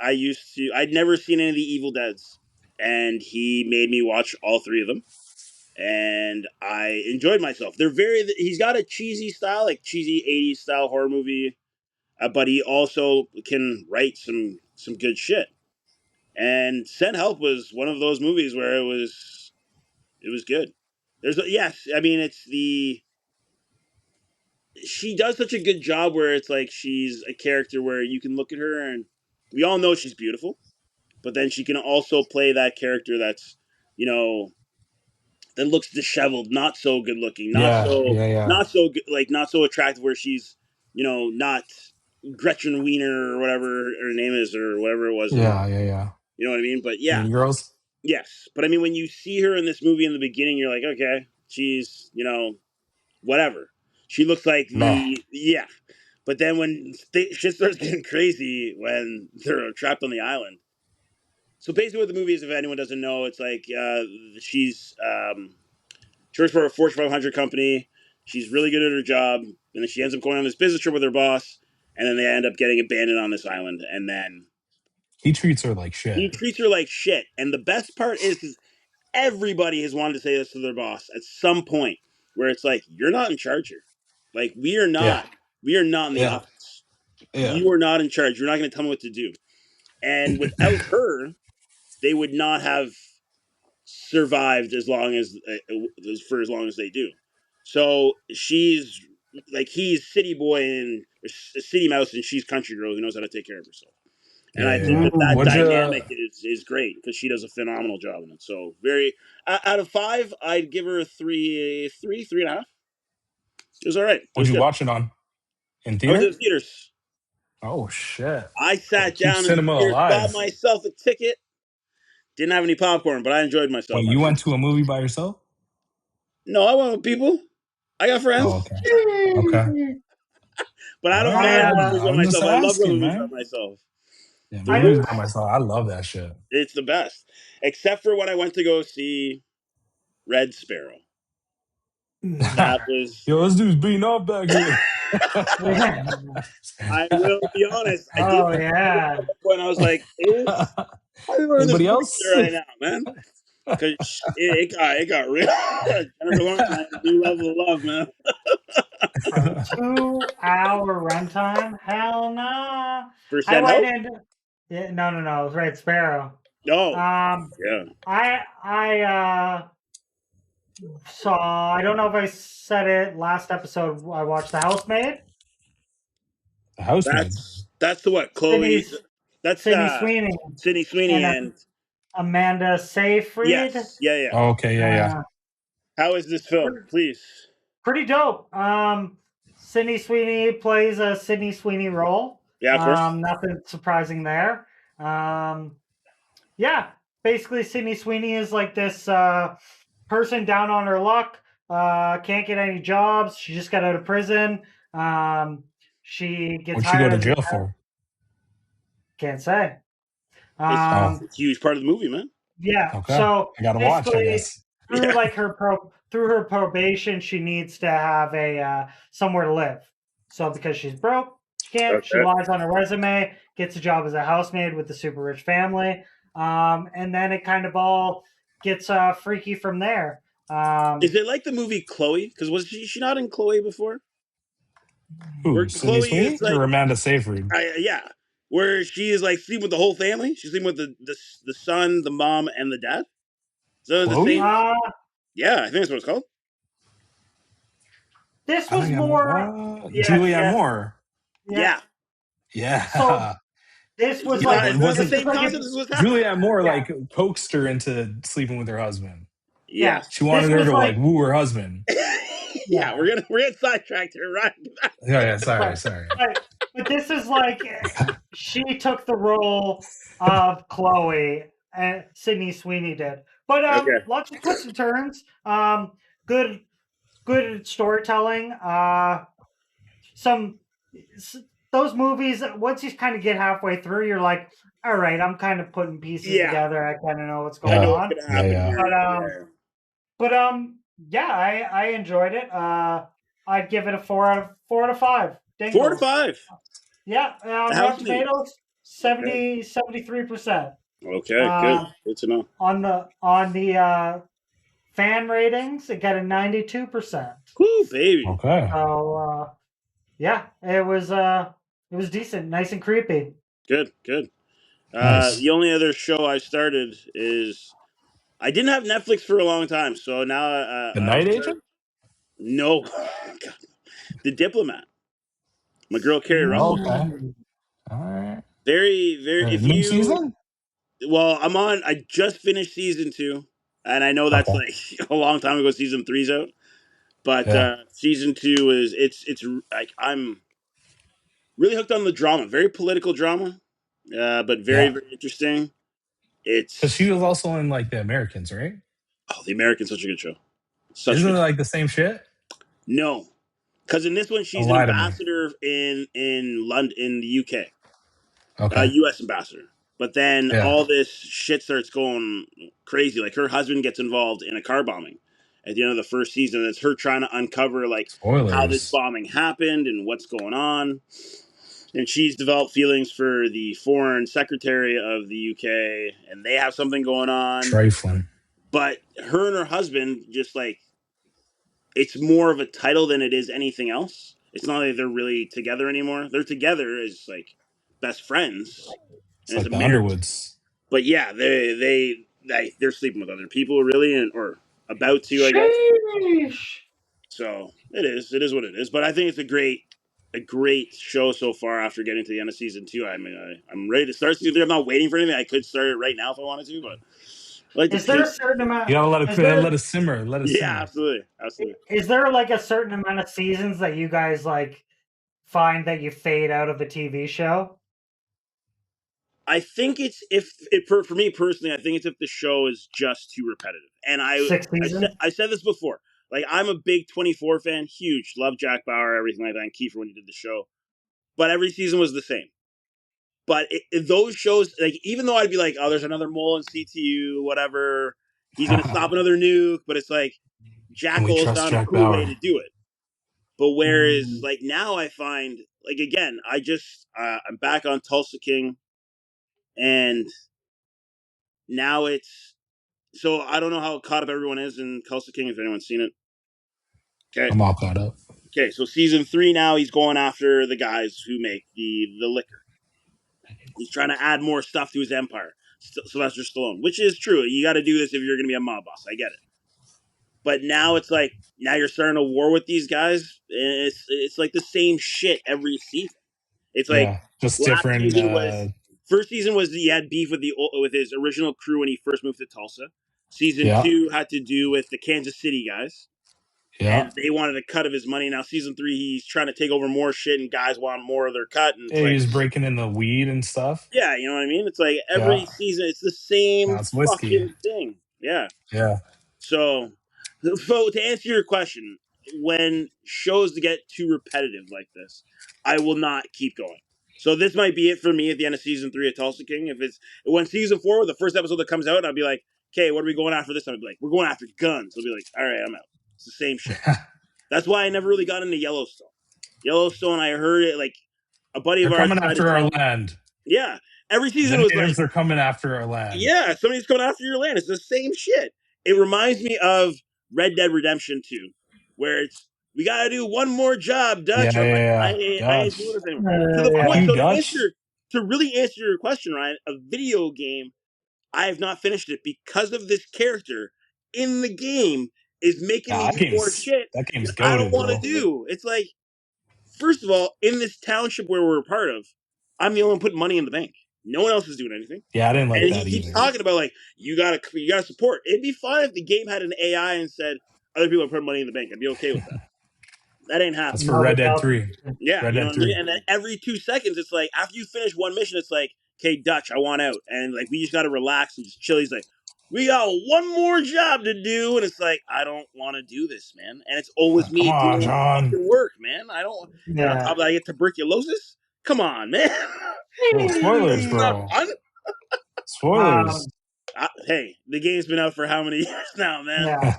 I'd never seen any of the Evil Deads, and he made me watch all three of them, and I enjoyed myself. He's got a cheesy style, like cheesy '80s style horror movie, but he also can write some good shit. And Send Help was one of those movies where it was good. Yes, I mean it's the she does such a good job where it's like she's a character where you can look at her and we all know she's beautiful, but then she can also play that character that's you know that looks disheveled, not so good looking, not Yeah, so yeah, yeah, not so like not so attractive, where she's not Gretchen Wiener or whatever her name is or whatever it was in yeah, yeah, yeah. you know what I mean. But yeah, Mean Girls. yes, but I mean when you see her in this movie in the beginning, you're like, okay, she's whatever. She looks like Meh. yeah. But then when shit starts getting crazy when they're trapped on the island. So basically, what the movie is, if anyone doesn't know, it's like she works for a Fortune 500 company. She's really good at her job, and then she ends up going on this business trip with her boss, and then they end up getting abandoned on this island. And then He treats her like he shit. treats her like shit. And the best part is everybody has wanted to say this to their boss at some point, where it's like, "You're not in charge here. Like we are Yeah, not. We are not in the yeah, office. Yeah. You are not in charge. You're not going to tell me what to do. And without her, they would not have survived for as long as they do. So she's like he's city boy and city mouse, and she's country girl who knows how to take care of herself. And Yeah, I yeah, think yeah. that What'd dynamic you is great because she does a phenomenal job in it. So very out of 5, I'd give her a 3.5. It was all right. It what'd was you good. watch it on? In I was in theater? the theaters. Oh shit. I Gotta sat keep down in the cinema theaters, bought alive. myself a ticket. Didn't have any popcorn, but I enjoyed myself. Wait, you went to a movie by yourself? No, I went with people. I got Oh, friends. okay. Okay. But I All don't I mind right. going to movies by I'm just myself. I love going to asking, movies by man. myself. Yeah, The I movies by movie, myself. I love that shit. it's the best. Except for when I went to go see Red Sparrow. That was. Yo, this dude's beating up back here. I will be honest. I did oh yeah. at one point. I was like, "Is I don't know this Anybody movie else? right now, man." Because it got real. Jennifer Lawrence and I had a new level of love, man. For a 2-hour runtime? Hell no. For I Said went Help? in. Yeah, no. It was Red Sparrow. No. Um, Yeah. I saw. I don't know if I said it last episode. I watched The Housemaid. The Housemaid. That's the what? Chloe. Sydney's That's Sydney Sweeney Sydney Sweeney and and Amanda Seyfried. yes, yeah. Oh, okay, yeah, yeah. Uh, How is this film? Please. pretty dope. Sydney Sweeney plays a Sydney Sweeney role. Yeah, of course. Nothing surprising there. Yeah, basically Sydney Sweeney is like this person down on her luck. Can't get any jobs. She just got out of prison. She gets What'd she go hired to as jail for? can't say. It's Oh, a huge part of the movie, man. Yeah. okay. So I gotta watch, I basically, guess. through Yeah. like through her probation, she needs to have a somewhere to live. So because she's broke, she can't. She Okay. lies on her resume, gets a job as a housemaid with the super rich family, and then it kind of all gets freaky from there. Is it like the movie Chloe? Because was she not in Chloe before? Where Who, Sydney Chloe is Sweeney or like, Amanda Seyfried? yeah, where she is like sleeping with the whole family. She's sleeping with the son, the mom, and the dad. So the same. Chloe? Yeah, I think that's what it's called. This I was think more. what? Yes, Julianne yes, Moore. yeah. Yeah. So Yeah. this was like It's not the Wasn't this is same like concept a, as what's happening. Julianne Moore yeah, like coaxed her into sleeping with her husband? yeah. Yes. She This wanted her was to like like woo her husband. Yeah, yeah. we're gonna sidetrack here, right? Yeah, yeah, sorry, Right. sorry. Right. But this is like she took the role of Chloe and Sydney Sweeney did. But Okay. lots of twists and turns. Good good storytelling. Some those movies once you kind of get halfway through, you're like, all right, I'm kind of putting pieces Yeah, together. I kind of know what's I going know Yeah, what's on. gonna yeah, happen yeah. here. But Yeah. yeah, I enjoyed it. I'd give it a 4 out of 5. 4 to Dingles. 5. Yeah, on Rotten Housemaid. Tomatoes, Okay. 73%. Okay. Good. Good to know. On the fan ratings, it got a 92%. Whoo, baby. Okay. So yeah, it was decent, nice and creepy. Good. Good. Nice. The only other show I started is I didn't have Netflix for a long time, so now The I've Night started. Agent? No, God. The Diplomat. My girl Carrie Oh, Russell. okay. Mm. All right. Very, very. If New you season? well, I'm on. I just finished season 2, and I know that's Okay. like a long time ago. Season 3's out, but Yeah. season 2 is it's like I'm really hooked on the drama. Very political drama, but very Yeah. very interesting. Because she It's was also in like The Americans, right? The Americans, such a good show. Such a Isn't it good show. like the same shit? No, because in this one Don't she's an lie to me. ambassador in London, in the UK, Okay. U.S. ambassador. But then Yeah. all this shit starts going crazy. Like her husband gets involved in a car bombing at the end of the first season. It's her trying to uncover like how this Spoilers. bombing happened and what's going on. And she's developed feelings for the foreign secretary of the UK, and they have something going on. Trifling. But her and her husband just like it's more of a title than it is anything else. it's not like they're really together anymore. They're together as like best friends, It's and it's like a the marriage. Underwoods. But yeah, they're sleeping with other people, really, and or about to, I guess. Sheesh. So it is what it is. But I think it's a great show so far. After getting to the end of season 2, I mean, I'm ready to start season 3. I'm not waiting for anything. I could start it right now if I wanted to, but I like to Is there a pace. certain You amount? gotta Is let there it simmer. Let it Yeah, simmer. absolutely, absolutely. is there like a certain amount of seasons that you guys like find that you fade out of the TV show? I think it's if it for me personally, I think it's if the show is just too repetitive. And Six seasons? I said this before. Like I'm a big 24 fan, huge, love Jack Bauer, everything like that, and Kiefer when he did the show. But every season was the same. But those shows, like even though I'd be like, oh, there's another mole in CTU, whatever, he's gonna stop another nuke. But it's like Can we Jackal's trust found a Jack cool way Bauer? to do it. But whereas Mm. like now I find like again, I just I'm back on Tulsa King, and now it's so I don't know how caught up everyone is in Tulsa King if anyone's seen it. Okay. I'm all caught up. Okay, so season 3 now he's going after the guys who make the liquor. He's trying to add more stuff to his empire. Sylvester Stallone, which is true. You got to do this if you're going to be a mob boss. I get it. But now it's like now you're starting a war with these guys, and it's like the same shit every season. It's like Yeah, just last different. season was first season was he had beef with his original crew when he first moved to Tulsa. Season Yeah, 2 had to do with the Kansas City guys, yeah. and they wanted a cut of his money. Now season 3, he's trying to take over more shit, and guys want more of their cut. And it's Hey, like, he's breaking in the weed and stuff. yeah, you know what I mean? It's like every Yeah, season, it's the same that's whiskey. fucking thing. Yeah. Yeah, So, to answer your question, when shows get too repetitive like this, I will not keep going. So this might be it for me at the end of season 3 of Tulsa King. If it's when season 4, the first episode that comes out, I'll be like, okay, what are we going after this time? I'll be like, we're going after guns. I'll be like, all right, I'm out. It's the same shit. That's why I never really got into Yellowstone. Yellowstone, I heard it like a buddy of they're ours coming tried to after our tell me. land. Yeah, every season The was like, natives are coming after our land. yeah, somebody's coming after your land. It's the same shit. It reminds me of Red Dead Redemption 2, where it's we gotta do one more job, Yeah, Dutch. I'm yeah, like, yeah. I ain't doing Dutch. this anymore. To the Fuck point, Yeah. you, so Dutch. to really answer your question, Ryan, a video game, I have not finished it because of this character in the game is making me Nah, do more shit that game's that I don't goaded, want to bro. do. It's like, first of all, in this township where we're a part of, I'm the only one putting money in the bank. No one else is doing anything. Yeah, I didn't like And he that keeps either. talking about like you gotta support. It'd be fine if the game had an AI and said other people are putting money in the bank. I'd be okay with that. That ain't That's happening. for No, Red but Dead no. 3. Yeah, Red you know Dead what I mean. 3. And then every 2 seconds, it's like after you finish one mission, it's like, okay, Dutch, I want out, and like we just gotta relax and just chill. He's like, we got one more job to do, and it's like I don't want to do this, man. And it's always Come me on, doing the John. fucking work, man. I don't. And on top Yeah. of that, I get tuberculosis. Come on, man. Bro, spoilers, It's not bro. fun. Spoilers. Um, Hey, the game's been out for how many years now, man? yeah.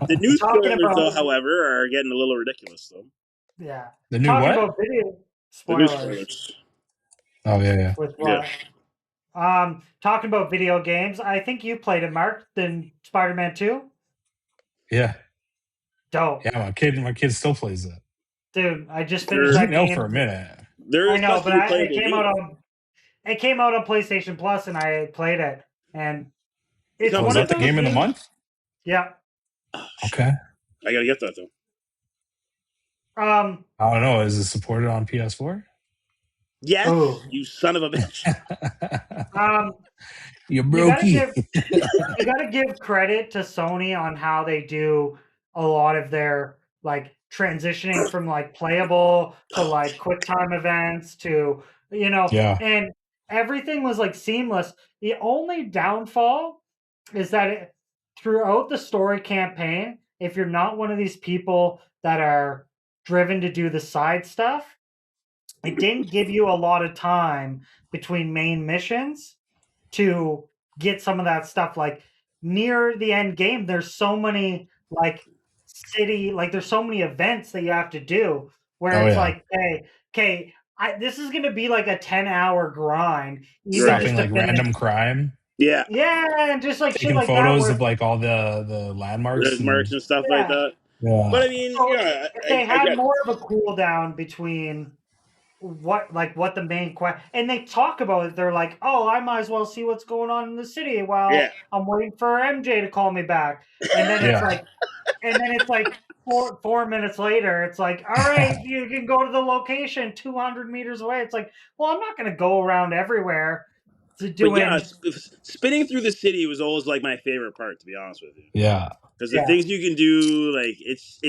The new Talking spoilers, though, about however, are getting a little ridiculous, though. yeah. The new Talking what? about video The new spoilers spoilers. Oh, yeah, yeah. with Yeah. what? Talking about video games, I think you played it, Mark, than Spider-Man 2. Yeah. Dope. Yeah, my kid still plays it. Dude, I just finished It's There, that been out for game. a minute. there I is know, such a but it replayable came out game. on PlayStation Plus, and I played it, and It's it's on Oh, is one of that the those game of the games. month? Yeah. Oh, shit. Okay. I gotta get that, though. Um. I don't know. Is it supported on PS4? Yes, Oh. you son of a bitch. You You gotta brokey. give you gotta give credit to Sony on how they do a lot of their like transitioning from like playable to like quick time events to Yeah. and everything was like seamless. The only downfall is that throughout the story campaign, if you're not one of these people that are driven to do the side stuff, it didn't give you a lot of time between main missions to get some of that stuff. Like near the end game, there's so many like there's so many events that you have to do where Oh, it's yeah. like, okay, this is gonna be like a 10-hour grind, even Right. just Stopping to like finish. random crime. Yeah, Yeah, and just like shit Taking like that photos where of like all the landmarks there's marks and and stuff like yeah, that. But Yeah. I mean, So if they I had get it. more of a cool down between what the main question, and they talk about it, they're like, oh, I might as well see what's going on in the city Yeah, while I'm waiting for MJ to call me back. And then it's Yeah. like, four minutes later, it's like, all right, you can go to the location 200 meters away. It's like, well, I'm not going to go around everywhere to but yeah, doing. spinning through the city was always like my favorite part, to be honest with you, Yeah. because the Yeah. things you can do, like it's.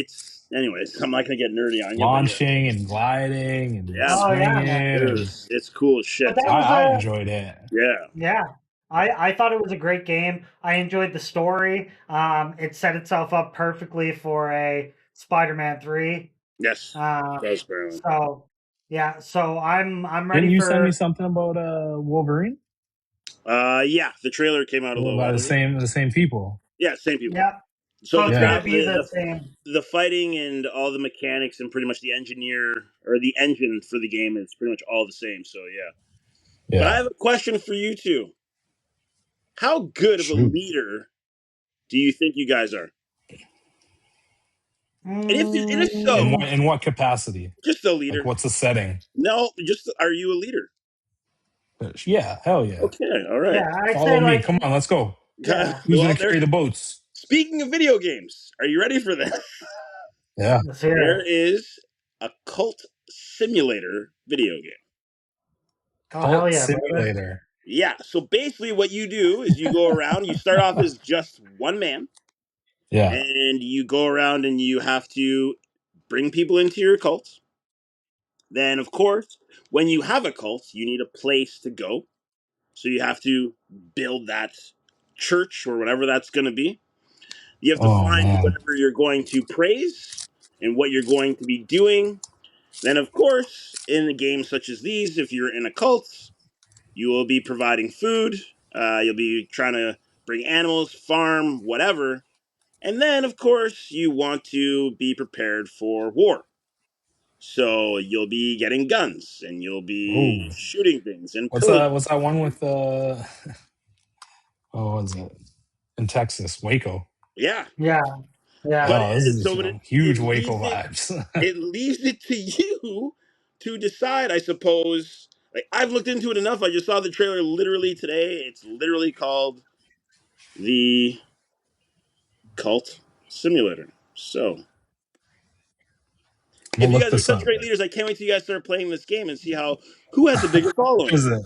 Anyways, I'm not gonna get nerdy on you, but yeah, Launching and gliding and yeah, man, Oh yeah, swinging man. and it's cool as But shit that too. was I a enjoyed it. Yeah. Yeah, I thought it was a great game. I enjoyed the story. It set itself up perfectly for a Spider-Man 3. Yes. Uh, That was Maryland. so yeah, so I'm Didn't ready you send me for. something about Wolverine? Yeah, the trailer came out a Well, little by while the ago. same people. Yeah, same people. Yeah, So so the it's Yeah. gonna base, be the same. the fighting and all the mechanics and pretty much the engineer or the engine for the game is pretty much all the same. So yeah. But I Yeah. have a question for you two. How good of a Shoot. leader do you think you guys are? And if In so, Mm, what capacity? just a Like, leader. what's the setting? No, just are you a leader? Yeah. Hell yeah. Okay, all right. yeah, I'd Follow say me. like Come on. Let's go. yeah. Who's Well, gonna there. carry the boats? Speaking of video games, are you ready for this? Yeah. Let's hear There it. is a cult simulator video game. Oh hell Cult yeah, brother. Simulator. Yeah, so basically what you do is you go around, you start off as just one man, Yeah. and you go around and you have to bring people into your cult. Then, of course, when you have a cult, you need a place to go. So you have to build that church or whatever that's going to be. You have to Oh find man. whatever you're going to praise and what you're going to be doing. Then, of course, in a game such as these, if you're in a cult, you will be providing food. You'll be trying to bring animals, farm, whatever. And then, of course, you want to be prepared for war. So you'll be getting guns and you'll be Oh. shooting things and What's pillaging. that? What's that one with what was it? In Texas, Waco. Yeah, Yeah, yeah. but Oh, this is but huge Waco vibes. it leaves it to you to decide, I suppose. Like I've looked into it enough. I just saw the trailer literally today. It's literally called the Cult Simulator. So if We'll you look guys are this such up. great leaders, I can't wait till you guys start playing this game and see how who has the bigger What following. is it?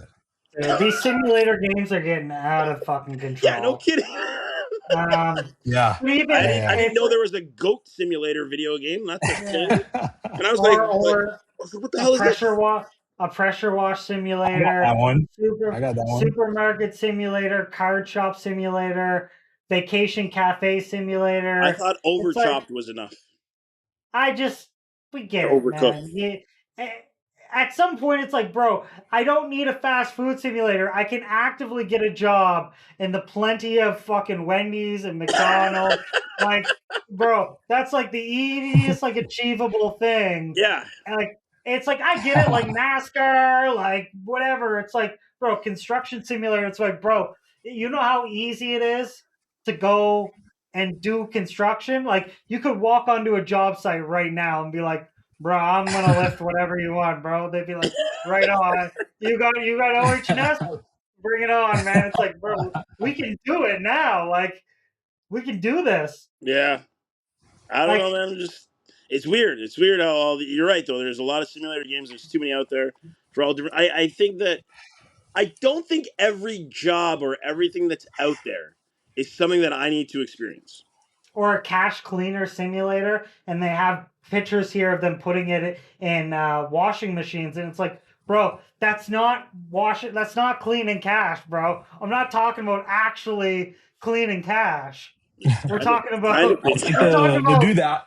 These simulator games are getting out of fucking Yeah, no control. kidding. Um, Yeah. but even I didn't it's know there was a goat simulator video game. That's a thing. yeah. And I was or I was like, what the a hell is pressure this? wash a pressure wash I got that simulator, one. I got that one. supermarket simulator, card shop simulator, vacation cafe I simulator. thought It's like Overchopped was enough. I just we get it, Overcooked. man. Eh, at some point, it's like, bro, I don't need a fast food simulator. I can actively get a job in the plenty of fucking Wendy's and McDonald's. Like, bro, that's like the easiest, like, achievable thing. Yeah, And like, it's like I get it, like NASCAR, like whatever. It's like, bro, construction simulator. It's like, bro, you know how easy it is to go and do construction. Like, you could walk onto a job site right now and be like, bro, I'm gonna lift whatever you want, bro. They'd be like, right on. You got OH&S? Bring it on, man. It's like, bro, we can do it now. Like, we can do this. yeah. I don't know, Like, man. Just it's weird. It's weird how you're right though. There's a lot of simulator games. There's too many out there for all different. I think that I don't think every job or everything that's out there is something that I need to experience. or a cash cleaner simulator, and they have pictures here of them putting it in washing machines, and it's like, bro, that's not washing, that's not cleaning cash, bro. I'm not talking about actually cleaning cash. We're talking Kind of about, It's like clean. we're talking the about, dude that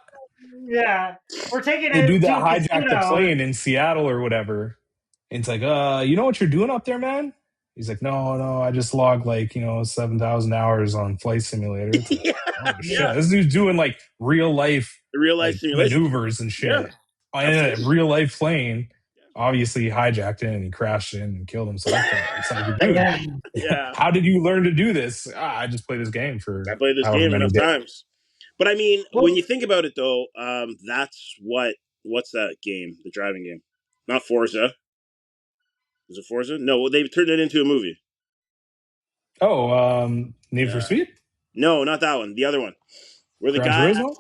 yeah, we're taking the dude it that to a hijacked the casino. plane in Seattle or whatever. And it's like, you know what you're doing up there, man? He's like, no, I just logged like 7,000 hours on Flight Simulator. It's like, Yeah, oh yeah. shit, this dude's doing like real life The real life like simulation. maneuvers and Yeah, shit in a absolutely. real life plane. Obviously, he hijacked it and he crashed it and killed himself. But it's like, dude, Yeah, Yeah, how did you learn to do this? I just played this game I for played this however game many enough days. times. But I mean, when Well, you think about it, though, that's what's that game? The driving game, not Forza. Is it Forza? No, they turned it into a movie. Oh, Need for Speed, No, not that one. The other one, where the Gran guy. Turismo,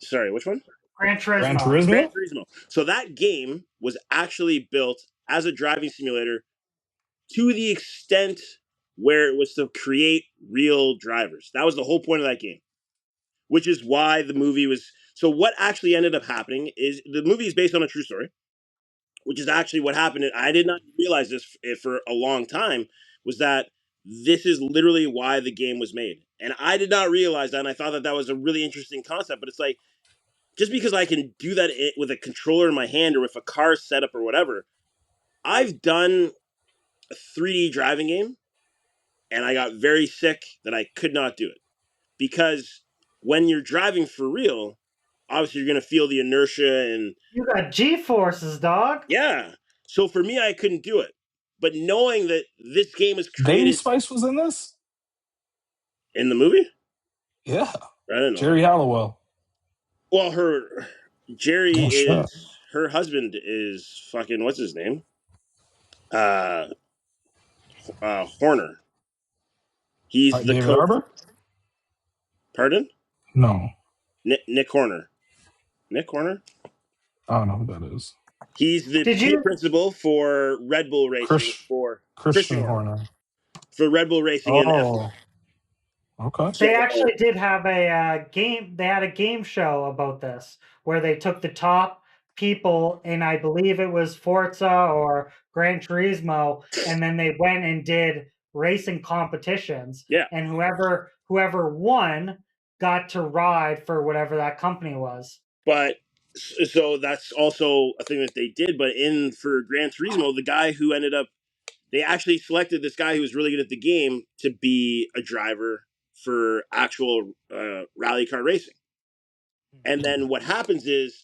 Sorry, which one? Gran Gran Turismo. Gran Turismo. Turismo. So that game was actually built as a driving simulator to the extent where it was to create real drivers. That was the whole point of that game, which is why the movie was. So what actually ended up happening is the movie is based on a true story, which is actually what happened. I did not realize this for a long time, was that this is literally why the game was made. And I did not realize that, and I thought that that was a really interesting concept. But it's like, just because I can do that with a controller in my hand or with a car setup or whatever, I've done a 3D driving game, and I got very sick that I could not do it. Because when you're driving for real, obviously you're going to feel the inertia and You got G forces, dog. yeah. So for me, I couldn't do it. But knowing that this game is Baby created Spice was in this. in the movie, Yeah, I don't know. Jerry Halliwell. Well, her Jerry Oh shit. is her husband is fucking what's his name? Uh, Horner. He's the David co. Arbor? Pardon? No, Nick Horner. Nick Horner. I don't know who that is. He's the Did team you? principal for Red Bull Racing for Christian Christian Horner Horner. for Red Bull Racing in F1. Oh, okay. So They actually did have a game. They had a game show about this where they took the top people, and I believe it was Forza or Gran Turismo, and then they went and did racing competitions, yeah, and whoever won got to ride for whatever that company was. but so that's also a thing that they did. But in for Gran Turismo, the guy who ended up they actually selected this guy who was really good at the game to be a driver for actual rally car racing. And then what happens is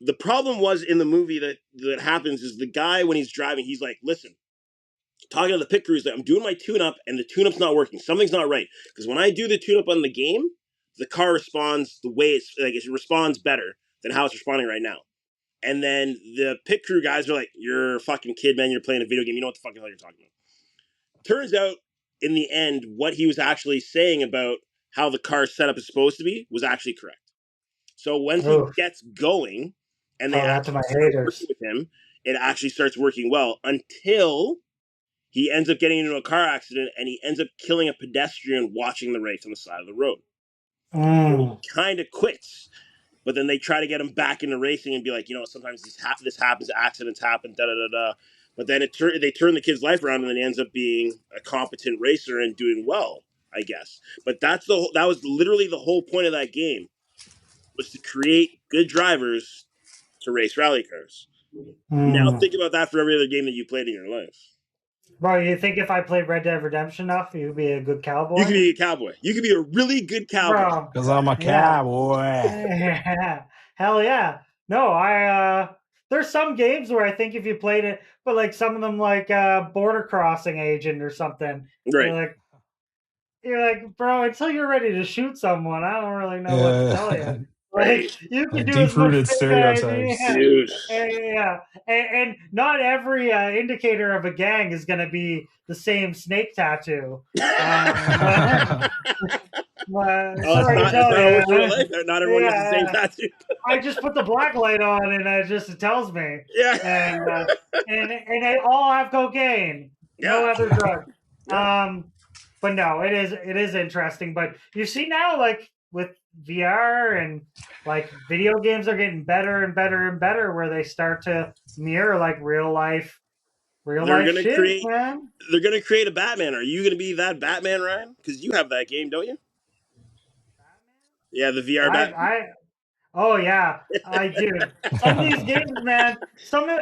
the problem was in the movie that happens is the guy when he's driving, he's like, listen, talking to the pit crew, he's like, I'm doing my tune up and the tune up's not working. Something's not right. Because when I do the tune up on the game, the car responds the way it's like it responds better than how it's responding right now. And then the pit crew guys are like, you're a fucking kid, man. You're playing a video game. You know what the fucking hell you're talking about. Turns out, in the end, what he was actually saying about how the car setup is supposed to be was actually correct. So when he Oof. gets going and they Tell that to actually my start working haters. with him, it actually starts working well until he ends up getting into a car accident and he ends up killing a pedestrian watching the race on the side of the road. So he Mm. kind of quits. But then they try to get him back into racing and be like, sometimes this happens, accidents happen, da da da da. But then they turn the kid's life around, and then he ends up being a competent racer and doing well, I guess. But that was literally the whole point of that game, was to create good drivers to race rally cars. Now Mm. think about that for every other game that you played in your life. Bro, you think if I played Red Dead Redemption enough, you'd be a good You cowboy? could be a cowboy. You could be a really good cowboy. Bro, Because I'm a yeah. cowboy. Yeah. Hell yeah. No, there's some games where I think if you played it, but like some of them like Border Crossing Agent or something, Right. you're like, bro, until you're ready to shoot someone, I don't really know what to tell you. Yeah. Right. Like you can do as Deep much rooted fake ID, stereotypes. Dude. yeah, and not every indicator of a gang is going to be the same snake tattoo. Sorry to It's tell not always real you. life. Not everyone gets the same Yeah, tattoo. I just put the black light on, and it tells me, Yeah. and they all have cocaine, no Yeah. other drug. Yeah. But no, it is interesting. But you see now, like with VR and like video games are getting better and better and better, where they start to mirror like real They're life gonna shit, create. man. They're gonna create a Batman. Are you gonna be that Batman, Ryan? Because you have that game, don't you? Yeah, the VR I Batman. I Oh yeah, I do. Some of these games, man.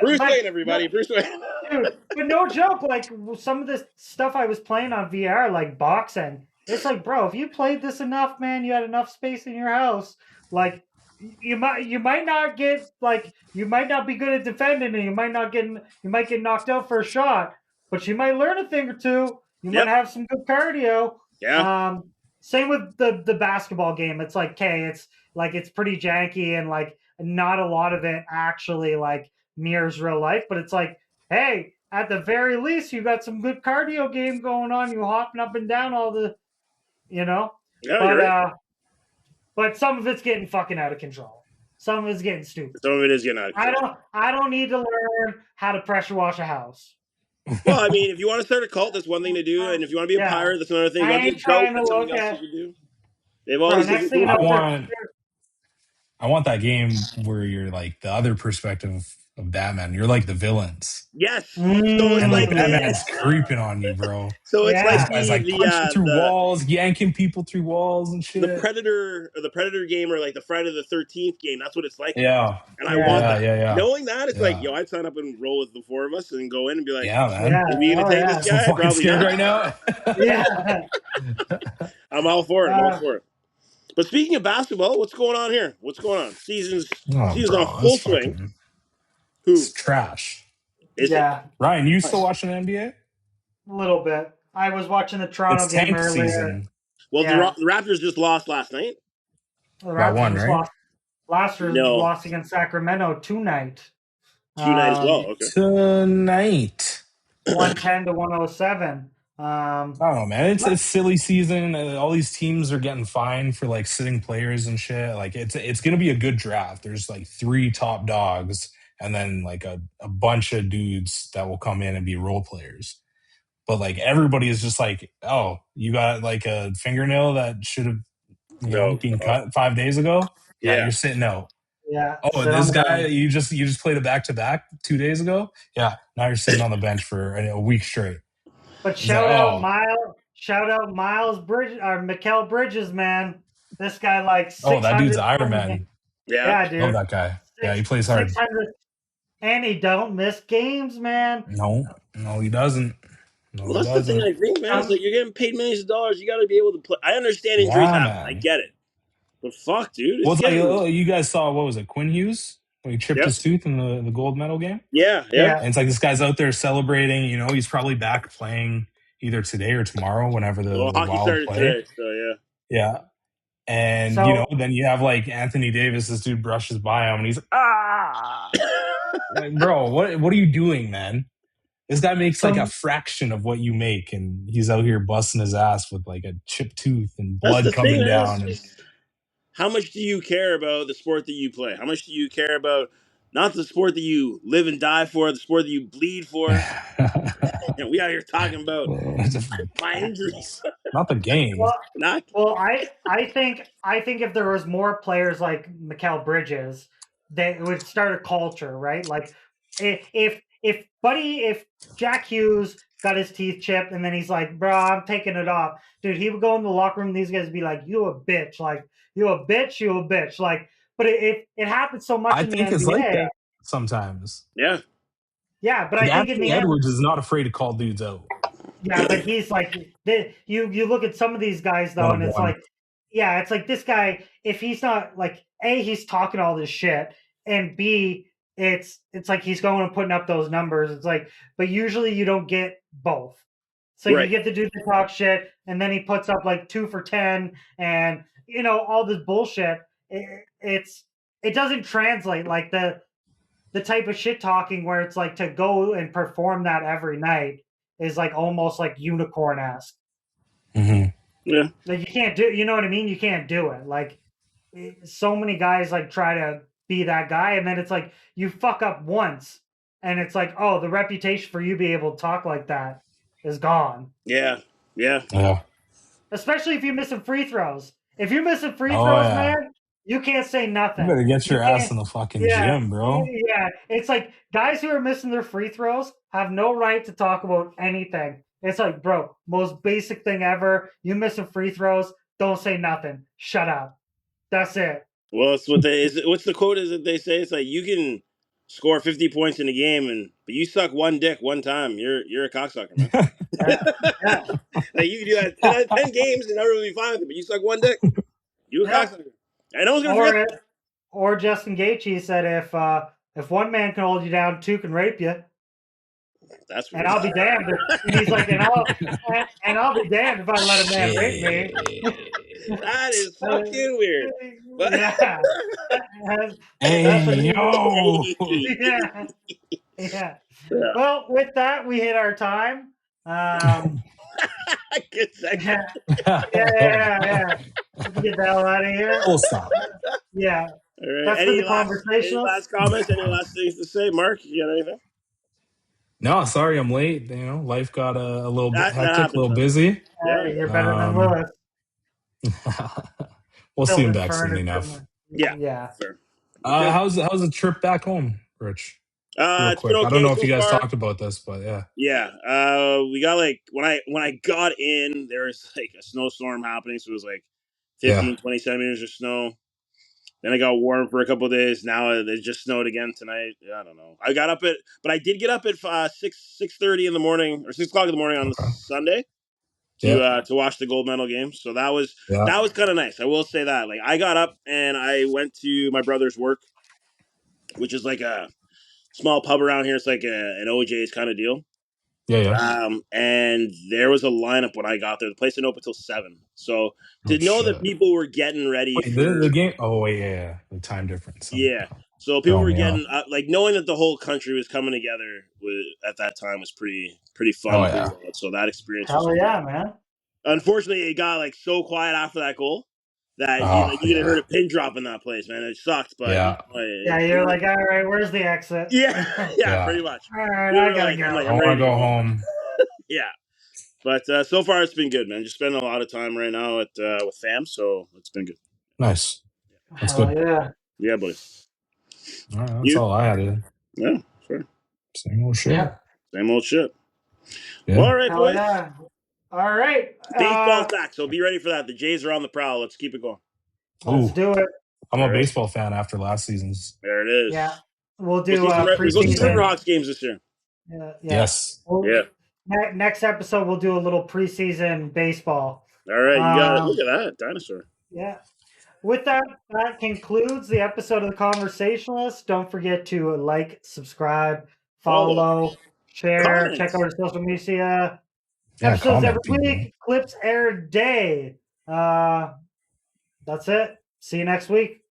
Bruce But Wayne, everybody. Bruce Wayne. dude, but no joke. Like some of this stuff I was playing on VR, like boxing. It's like, bro, if you played this enough, man, you had enough space in your house. Like, you might not get like you might not be good at defending, and you might get knocked out for a shot, but you might learn a thing or two. You might Yep. have some good cardio. Yeah. Um, same with the basketball game. It's like, okay, it's pretty janky and like not a lot of it actually like mirrors real life, but it's like, hey, at the very least, you got some good cardio game going on. You hopping up and down all the, you know. Yeah, you're But right. but some of it's getting fucking out of control. Some of it's getting stupid. Some of it is getting out of control. I don't need to learn how to pressure wash a house. Well, I mean, if you want to start a cult, that's one thing to do, and if you want to be a Yeah, pirate, that's another thing. If you I want to be ain't a goat, trying to that's something look else you at. can do. They have all Bro, these next different thing you cool know, things. I want that game where you're like the other perspective of Batman. You're like the villains. Yes. So it's And like like Batman's creeping on you, bro. so it's This like yeah, guy's like punching through walls, yanking people through walls and the shit. Predator or the Predator game or like the Friday the 13th game. That's what it's like now. Yeah. And I want yeah, Yeah, that. yeah, yeah. Knowing that, it's like, Yeah. yo, I'd sign up and roll with the four of us and go in and be like, Yeah, man. yeah, is we gonna oh take this yeah, So guy? fucking Probably scared not. right now. yeah. I'm all for it. I'm all Uh, for it. But speaking of basketball, what's going on here? What's going on? Oh, Season's on bro, it's full swing. fucking Who it's trash. is it? yeah, Ryan, you still a watching the NBA? little bit. I was watching the Toronto It's game tank earlier. season Well, Yeah, the Raptors just lost last night. the by Raptors one, just right? lost. Last No, lost against Sacramento tonight. tonight as well. Okay. Tonight. 110 to 107. I don't know, man. It's silly season. All these teams are getting fined for like sitting players and shit. Like it's gonna be a good draft. There's like three top dogs, and then like a bunch of dudes that will come in and be role players. But like everybody is just like, oh, you got like a fingernail that should have No. been cut 5 days ago. Yeah, Yeah. you're sitting out. Yeah, Oh, sit on this the guy bench. you just played a back to back 2 days ago. Yeah, now you're sitting on the bench for a week straight. But It's like, oh, shout out Miles Bridge or Mikal Bridges, man. This guy like oh, that dude's 600 Iron something. Man. Yeah. Yeah, Love dude. that guy. Yeah, he plays hard. 600 and he don't miss games, man. No, no, he doesn't. No, Well, he that's the thing doesn't. I think, man. It's like you're getting paid millions of dollars. You got to be able to play. I understand injuries Yeah, happen. I man. get it. But fuck, dude, Well, it's it's like getting. you guys saw what was it, Quinn Hughes when he chipped Yep. his tooth in the gold medal game, Yeah. Yeah. Yeah. and it's like this guy's out there celebrating. He's probably back playing either today or tomorrow, whenever Well, the hockey Wild started play. today, so yeah. Yeah, and So then you have like Anthony Davis. This dude brushes by him, and he's like, ah, like, bro, what are you doing, man? This guy makes like a so fraction of what you make, and he's out here busting his ass with like a chipped tooth and That's the blood thing, coming man. It's down. And just how much do you care about the sport that you play? How much do you care about not the sport that you live and die for, the sport that you bleed for? And we out here talking about my injuries. Not the game. well, Not Well, I think if there was more players like Mikal Bridges, that would start a culture, right? Like if Jack Hughes got his teeth chipped and then he's like, bro, I'm taking it off, dude, he would go in the locker room. These guys would be like, you a bitch, like you a bitch, you a bitch, like. But it happens so much I in the think it's like NBA. that sometimes. yeah. Yeah, but Like I think in Anthony the end, Edwards is not afraid to call dudes out. yeah, but he's like you look at some of these guys though, What a and it's one. like, yeah, it's like this guy, if he's not like A, he's talking all this shit, and B, it's like he's going and putting up those numbers. It's like, but usually you don't get both. So you Right. get the dude to talk shit, and then he puts up like 2 for 10, and all this bullshit. It doesn't translate like the type of shit talking where it's like to go and perform that every night is like almost like unicorn esque. Mm-hmm. Yeah. Like you can't do, you know what I mean? You can't do it. Like so many guys like try to be that guy, and then it's like you fuck up once, and it's like, oh, the reputation for you being able to talk like that is gone. Yeah. Yeah. Yeah. Especially if you're missing free throws. If you're missing free Oh throws, yeah. man, you can't say You nothing. better get You your ass can't. in the fucking Yeah, gym, bro. yeah. It's like guys who are missing their free throws have no right to talk about anything. It's like, bro, most basic thing ever. You missing free throws, don't say nothing. Shut up. That's it. Well, it's what's the quote is that they say? It's like you can score 50 points in a game but you suck one dick one time. You're a cocksucker, man. Yeah, yeah, Like you can do that 10 games and everyone will be fine with it, but you suck one dick. You a yeah. cocksucker. And no one's gonna forget. Or Justin Gaethje said if one man can hold you down, two can rape you. That's And weird. I'll be damned. And he's like, and I'll be damned if I let a man rape me. That is fucking weird. But Yeah, that's what Hey, yo. yeah, yeah. yeah. Well, with that, we hit our time. Good segue. Yeah. Let's get the hell out of here. Full stop. Yeah, All right. that's been Any the last conversationalist. comments? Any last things to say, Mark? You got anything? No, sorry I'm late. Life got a little bit That hectic, a happens, little man. busy. Yeah. You're better than Um, Lewis. we'll see him Building back soon enough. furniture. Yeah. Yeah. Sure. Okay. How's the trip back home, Rich? Real It's been quick. I don't okay know if so you guys far. talked about this, but yeah. Yeah. We got like when I got in, there was like a snowstorm happening, so it was like Yeah. 15, 20 centimeters of snow. Then I got warm for a couple of days. Now it just snowed again tonight. I don't know. But I did get up at 6:30 in the morning or 6 o'clock in the morning on the Okay. Sunday Yeah. to watch the gold medal game. So that was Yeah. kind of nice. I will say that. Like I got up and I went to my brother's work, which is like a small pub around here. It's like an OJ's kind of deal. Yeah. Yeah. And there was a lineup when I got there. The place didn't open until 7. So Oh to know that shit. people were getting ready Wait, the for game. Oh wait, yeah. The time difference. yeah. So people Throwing were me off. getting like knowing that the whole country was coming together at that time was pretty fun Oh and pretty yeah. wild. So that experience was Hell cool. yeah, man. Unfortunately, it got like so quiet after that goal that Oh you could have heard yeah. a pin drop in that place, man. It sucked, but Yeah. Yeah, you're like, all right, where's the exit? yeah, yeah, Yeah. pretty much. All right, We I were gotta like, go. I I'm want to ready to go go home. home. Yeah, but so far it's been good, man. Just spending a lot of time right now at with fam, so it's been good. Nice. That's Hell good. yeah. Yeah, buddy. All right, that's You? all I had to. Yeah, sure. Same old shit. Yeah. Same old shit. Yeah. Well, all right, Hell boys. yeah. All right. Baseball's back, so be ready for that. The Jays are on the prowl. Let's keep it going. Let's Ooh, do it. I'm All a right, baseball fan after last season's. there it is. Yeah. We'll Go do see go see some Season. preseason. Riverhawks games this year. Yeah. Yes. Yeah. Next episode, we'll do a little preseason baseball. All right, you got it. Look at that dinosaur. Yeah. With that, that concludes the episode of the Conversationalist. Don't forget to like, subscribe, follow, share, check out our social media. Yeah, Episodes comment, every people. week, clips every day. That's it. See you next week.